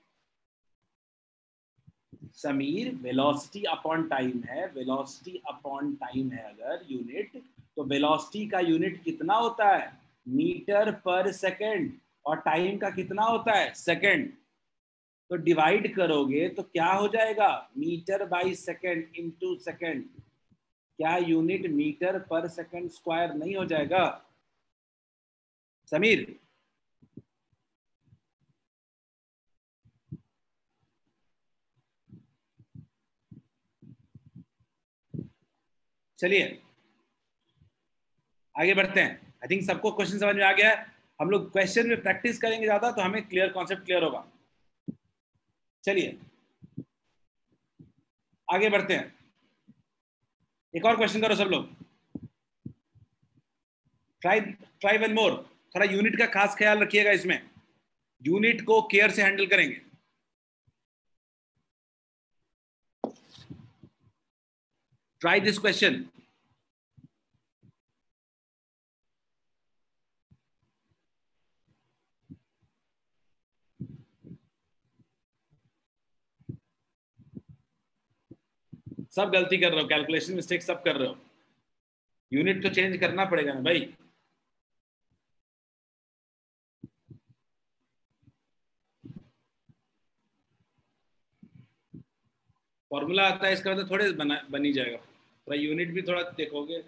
समीर, वेलोसिटी अपॉन टाइम है, वेलोसिटी अपॉन टाइम है अगर यूनिट, तो वेलोसिटी का यूनिट कितना होता है? मीटर पर सेकेंड, और टाइम का कितना होता है? सेकेंड। तो डिवाइड करोगे तो क्या हो जाएगा? Metre by second into second. क्या unit metre per second square नहीं हो जाएगा समीर? चलिए आगे बढ़ते हैं। आई थिंक सबको क्वेश्चन समझ में आ गया है। हम लोग क्वेश्चन में प्रैक्टिस करेंगे ज्यादा तो हमें क्लियर कॉन्सेप्ट क्लियर होगा। चलिए आगे बढ़ते हैं, एक और क्वेश्चन करो सब लोग। Try one more. थोड़ा यूनिट का खास ख्याल रखिएगा, इसमें यूनिट को केयर से हैंडल करेंगे। Try this question. सब गलती कर रहे हो, कैलकुलेशन मिस्टेक सब कर रहे हो। यूनिट तो चेंज करना पड़ेगा ना भाई। फॉर्मूला आता है इसका मतलब थोड़े बन ही जाएगा। थोड़ा यूनिट भी थोड़ा देखोगे।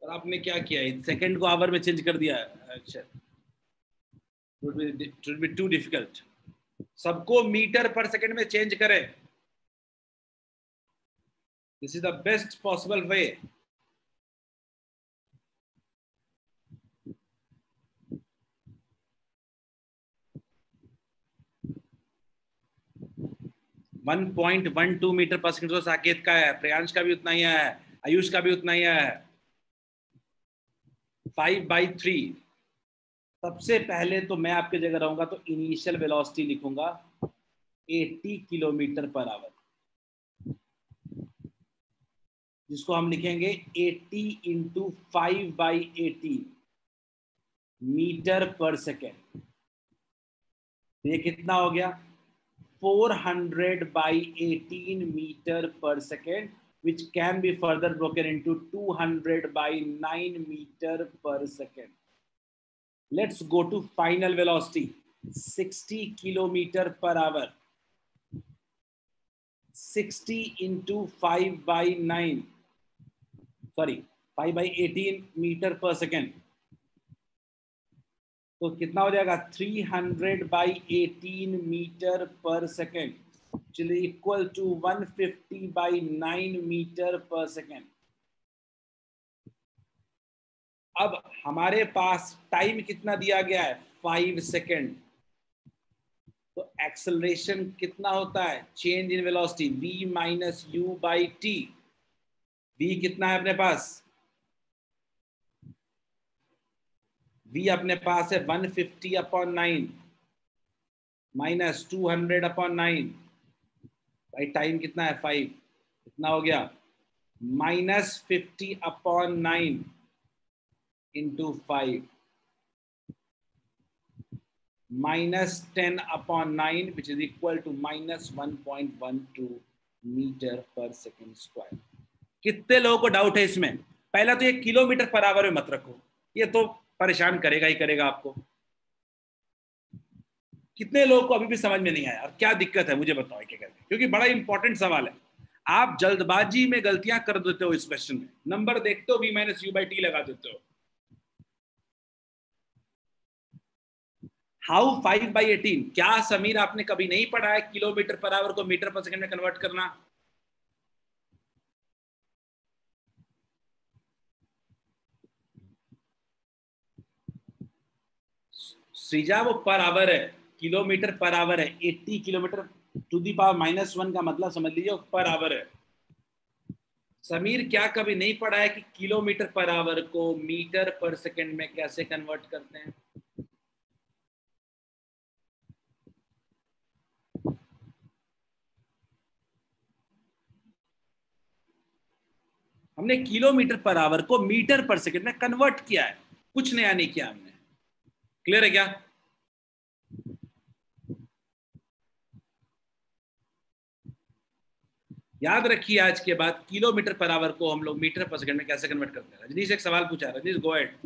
और आपने क्या किया है, सेकंड को आवर में चेंज कर दिया है। अच्छा, it would be too difficult. सबको मीटर पर सेकंड में चेंज करें। This is the best possible way. One 1.12 metre per second तो साकेत का है, प्रियांश का भी उतना ही है, आयुष का भी उतना ही है। 5/3। सबसे पहले तो मैं आपके जगह रहूंगा तो इनिशियल वेलोसिटी लिखूंगा 80 किलोमीटर पर आवर, जिसको हम लिखेंगे 80 इंटू 5/18 मीटर पर सेकेंड। ये कितना हो गया? 400/18 metre per second, which can be further broken into 200/9 meter per second. Let's go to final velocity, 60 kilometer per hour. 60 into 5/9, sorry, 5/18 meter per second. तो कितना हो जाएगा? 300/18 मीटर पर सेकेंड, चलिए equal to 150/9 metre per second. अब हमारे पास time कितना दिया गया है? 5 सेकेंड। तो एक्सेलरेशन कितना होता है? Change in velocity v minus u by T. v कितना है अपने पास? v अपने पास है 150/9 माइनस 200/9। भाई टाइम कितना है? 5। कितना हो गया? -50/9 into 5 -10/9 which is equal to -1.12 metre per second square. कितने लोगों को डाउट है इसमें? पहला तो ये किलोमीटर पर आवर में मत रखो, ये तो परेशान करेगा ही करेगा आपको। कितने लोगों को अभी भी समझ में नहीं आया और क्या दिक्कत है मुझे बताओ क्या करके, क्योंकि बड़ा इंपॉर्टेंट सवाल है। आप जल्दबाजी में गलतियां कर देते हो इस क्वेश्चन में। नंबर देखते हो v minus u by T लगा देते हो। हाउ 5/18? क्या समीर आपने कभी नहीं पढ़ा है किलोमीटर पर आवर को मीटर पर सेकंड में कन्वर्ट करना? श्रीजा वो पर आवर है, किलोमीटर पर आवर है। 80 किलोमीटर टू दी पावर -1 का मतलब समझ लीजिए पर आवर है। समीर क्या कभी नहीं पढ़ा है कि किलोमीटर पर आवर को मीटर पर सेकंड में कैसे कन्वर्ट करते हैं? हमने किलोमीटर पर आवर को मीटर पर सेकंड में कन्वर्ट किया है, कुछ नया नहीं किया हमने। क्लियर है क्या? याद रखिए आज के बाद किलोमीटर पर आवर को हम लोग मीटर पर सेकंड में कैसे कन्वर्ट करते हैं। रजनीश एक सवाल पूछा, रजनीश गो अहेड,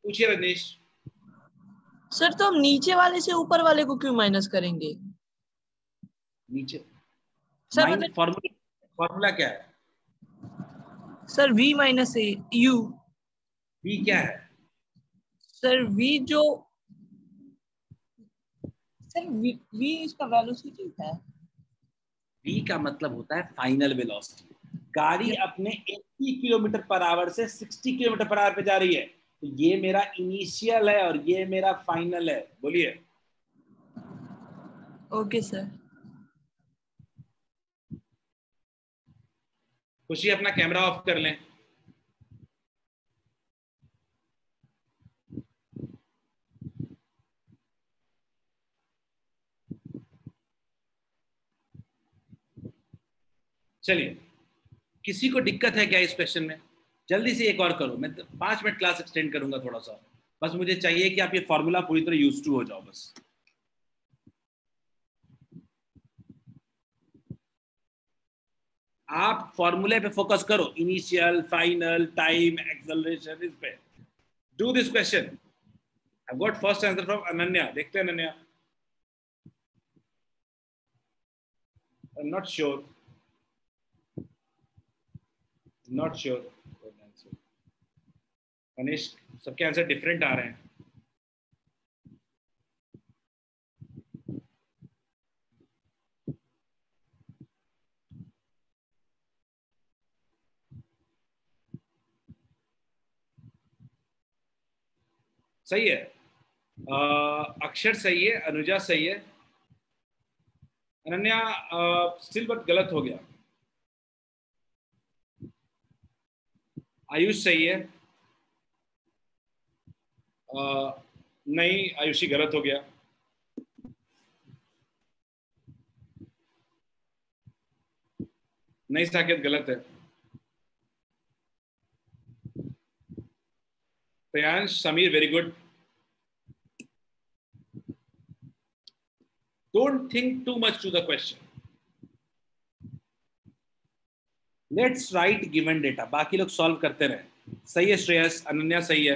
पूछिए रजनीश। सर तो हम नीचे वाले से ऊपर वाले को क्यों माइनस करेंगे? नीचे सर मतलब फॉर्मूला क्या है? Sir v minus u। v क्या है? सर v जो सर v इसका वेलोसिटी है। v का मतलब होता है फाइनल वेलोसिटी। गाड़ी अपने 80 किलोमीटर पर आवर से 60 किलोमीटर पर आवर पे जा रही है, तो ये मेरा इनिशियल है और ये मेरा फाइनल है। बोलिए। Okay sir. खुशी अपना कैमरा ऑफ कर लें। चलिए, किसी को दिक्कत है क्या इस क्वेश्चन में? जल्दी से एक और करो, मैं 5 मिनट क्लास एक्सटेंड करूंगा थोड़ा सा। बस मुझे चाहिए कि आप ये फॉर्मूला पूरी तरह यूज टू हो जाओ बस। आप फॉर्मूले पे फोकस करो, इनिशियल, फाइनल, टाइम, एक्सेलरेशन, इस पे। Do this question. I got first answer from Ananya. देखते हैं Ananya. I am not sure. Not sure. Kanishk, सबके आंसर डिफरेंट आ रहे हैं। सही है, अक्षर सही है, अनुजा सही है, अनन्या स्टिल बट गलत हो गया। आयुष सही है, नहीं आयुषी गलत हो गया। नहीं साकेत गलत है। Priyansh, Sameer very good. Don't think too much to the question, let's write given data, बाकी लोग सॉल्व करते रहे। सही है श्रेयस, अनन्या सही है।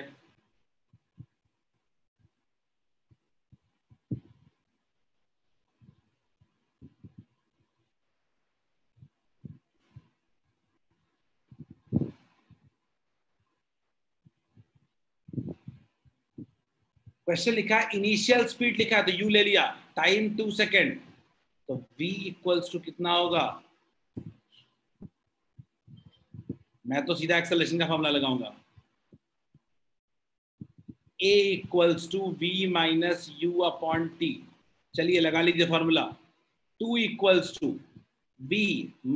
क्वेश्चन लिखा है इनिशियल स्पीड लिखा है तो यू ले लिया, टाइम 2 सेकेंड, तो v इक्वल्स टू कितना होगा? मैं तो सीधा एक्सेलरेशन का फॉर्मूला लगाऊंगा, a equals to v minus u upon t. चलिए लगा लीजिए formula, 2 equals to v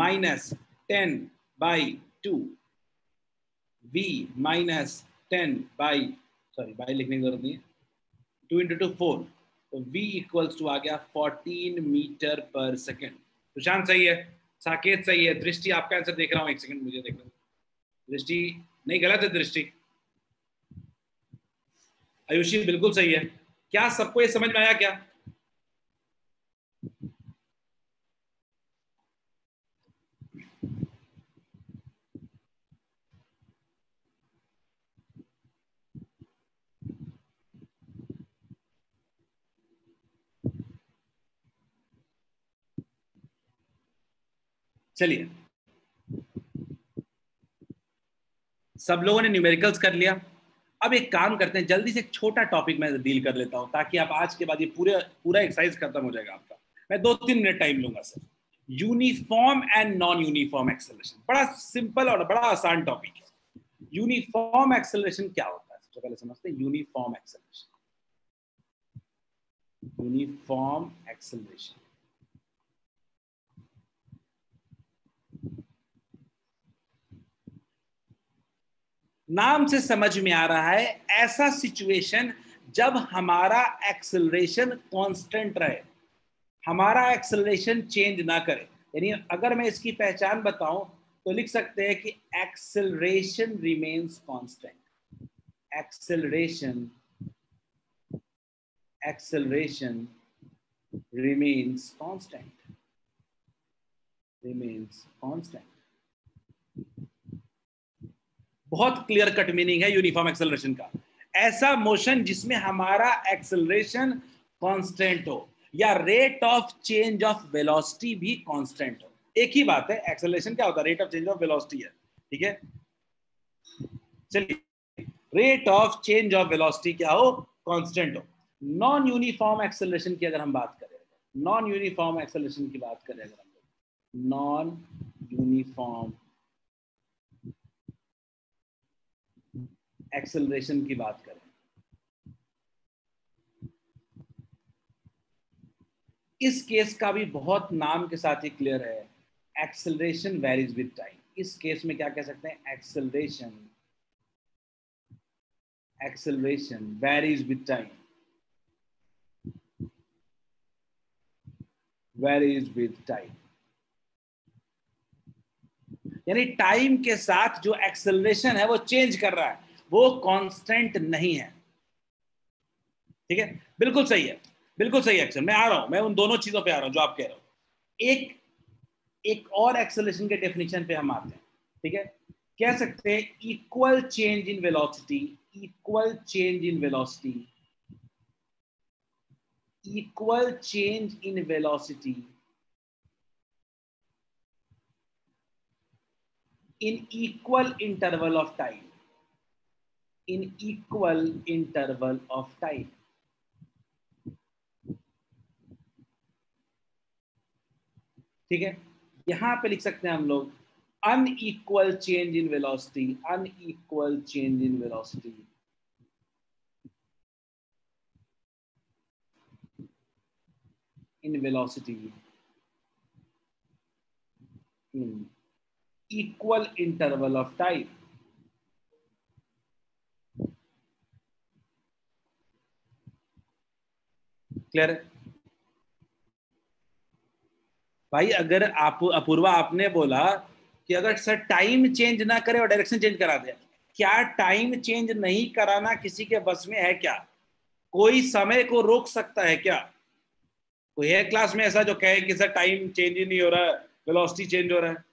minus 10 by 2, v minus 10 by, sorry by लिखने की जरूरत नहीं है, 2 इंटू 2 4, तो v इक्वल्स टू आ गया 14 मीटर पर सेकेंड। प्रशांत सही है, साकेत सही है, दृष्टि आपका आंसर देख रहा हूँ, एक सेकंड मुझे देखना। दृष्टि नहीं, गलत है दृष्टि। आयुषी बिल्कुल सही है। क्या सबको ये समझ में आया क्या? चलिए, सब लोगों ने न्यूमेरिकल्स कर लिया। अब एक काम करते हैं, जल्दी से एक छोटा टॉपिक मैं डील कर लेता हूं, ताकि आप आज के बाद ये पूरा एक्सरसाइज खत्म हो जाएगा आपका। मैं 2-3 मिनट टाइम लूंगा sir. Uniform and non uniform acceleration, बड़ा सिंपल और बड़ा आसान टॉपिक है। यूनिफॉर्म एक्सेलरेशन क्या होता है, सबसे पहले समझते हैं यूनिफॉर्म एक्सेलरेशन। यूनिफॉर्म एक्सेलरेशन नाम से समझ में आ रहा है, ऐसा सिचुएशन जब हमारा एक्सेलरेशन कांस्टेंट रहे, हमारा एक्सेलरेशन चेंज ना करे। यानी अगर मैं इसकी पहचान बताऊं तो लिख सकते हैं कि acceleration remains constant. Acceleration remains constant. बहुत क्लियर कट मीनिंग है यूनिफॉर्म एक्सेलरेशन का। ऐसा मोशन जिसमें हमारा एक्सेलरेशन कांस्टेंट हो या rate of change of velocity भी कांस्टेंट हो। एक ही बात है, एक्सेलरेशन क्या होता है? Rate of change of velocity है, ठीक है। चलिए, rate of change of velocity क्या हो? कांस्टेंट हो। नॉन यूनिफॉर्म एक्सेलरेशन की अगर हम बात करें, नॉन यूनिफॉर्म एक्सेलरेशन की बात करें अगर हम लोग, नॉन यूनिफॉर्म एक्सेलरेशन की बात करें, इस केस का भी बहुत नाम के साथ ही क्लियर है, एक्सेलरेशन वेरीज विद टाइम। इस केस में क्या कह सकते हैं? Acceleration varies with time, varies with time. यानी टाइम के साथ जो एक्सेलरेशन है वो चेंज कर रहा है, वो कांस्टेंट नहीं है, ठीक है। बिल्कुल सही है, बिल्कुल सही एक्शन। मैं आ रहा हूं, मैं उन दोनों चीजों पे आ रहा हूं जो आप कह रहे हो। एक और एक्सेलरेशन के डेफिनेशन पे हम आते हैं, ठीक है। कह सकते हैं equal change in velocity, equal change in velocity, equal change in velocity in equal interval of time. In equal interval of time. ठीक है, यहां पे लिख सकते हैं हम लोग unequal change in velocity, unequal change in velocity in velocity in equal interval of time. Clear है भाई? अगर आप अपूर्वा आपने बोला कि अगर सर टाइम चेंज ना करे और डायरेक्शन चेंज करा दे, क्या टाइम चेंज नहीं कराना किसी के बस में है क्या? कोई समय को रोक सकता है क्या? कोई है क्लास में ऐसा जो कहे कि सर टाइम चेंज ही नहीं हो रहा है, वेलोसिटी चेंज हो रहा है?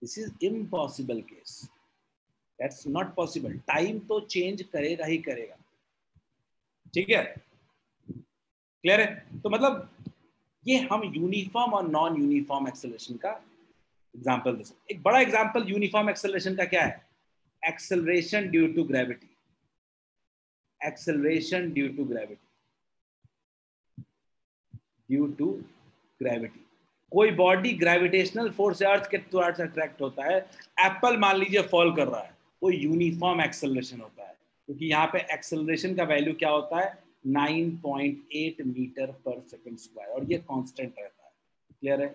This is impossible case, that's not possible. Time तो चेंज करेगा ही करेगा। ठीक है, क्लियर है? तो मतलब ये हम यूनिफॉर्म और नॉन यूनिफॉर्म एक्सेलरेशन का एग्जांपल दे सकते। एक बड़ा एग्जांपल यूनिफॉर्म एक्सेलरेशन का क्या है? Acceleration due to gravity. Acceleration due to gravity, due to gravity. कोई बॉडी ग्रेविटेशनल फोर्स से अर्थ के द्वारा से अट्रैक्ट होता है, एप्पल मान लीजिए फॉल कर रहा है, वो यूनिफॉर्म एक्सेलरेशन होता है, क्योंकि यहाँ पे एक्सेलरेशन का वैल्यू क्या होता है? 9.8 मीटर पर सेकंड स्क्वायर, और ये कांस्टेंट रहता है। क्लियर है?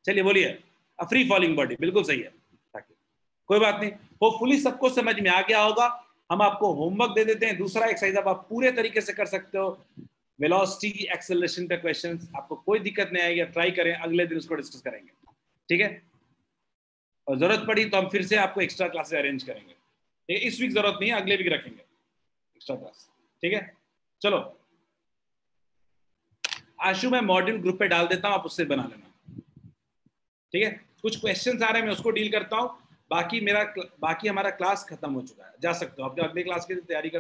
चलिए बोलिए। फ्री फॉलिंग बॉडी, बिल्कुल सही है। ताकि कोई बात नहीं, होपफुली सबको समझ में आ गया होगा। हम आपको होमवर्क दे देते हैं, दूसरा एक्सरसाइज अब आप पूरे तरीके से कर सकते हो। वेलोसिटी एक्सेलरेशन पे क्वेश्चंस, आपको कोई दिक्कत नहीं आएगी, ट्राई करें, अगले दिन उसको डिस्कस करेंगे। ठीक है, और जरूरत पड़ी तो हम फिर से आपको एक्स्ट्रा क्लासेस अरेंज करेंगे। ठीक है, इस वीक जरूरत नहीं है, अगले वीक रखेंगे एक्स्ट्रा क्लास। ठीक है, चलो आशु मैं मॉड्यूल ग्रुप पे डाल देता हूं, आप उससे बना लेना। ठीक है, कुछ क्वेश्चंस आ रहे हैं, मैं उसको डील करता हूं। बाकी हमारा क्लास खत्म हो चुका है, जा सकते हो अपने अगले क्लास की तैयारी कर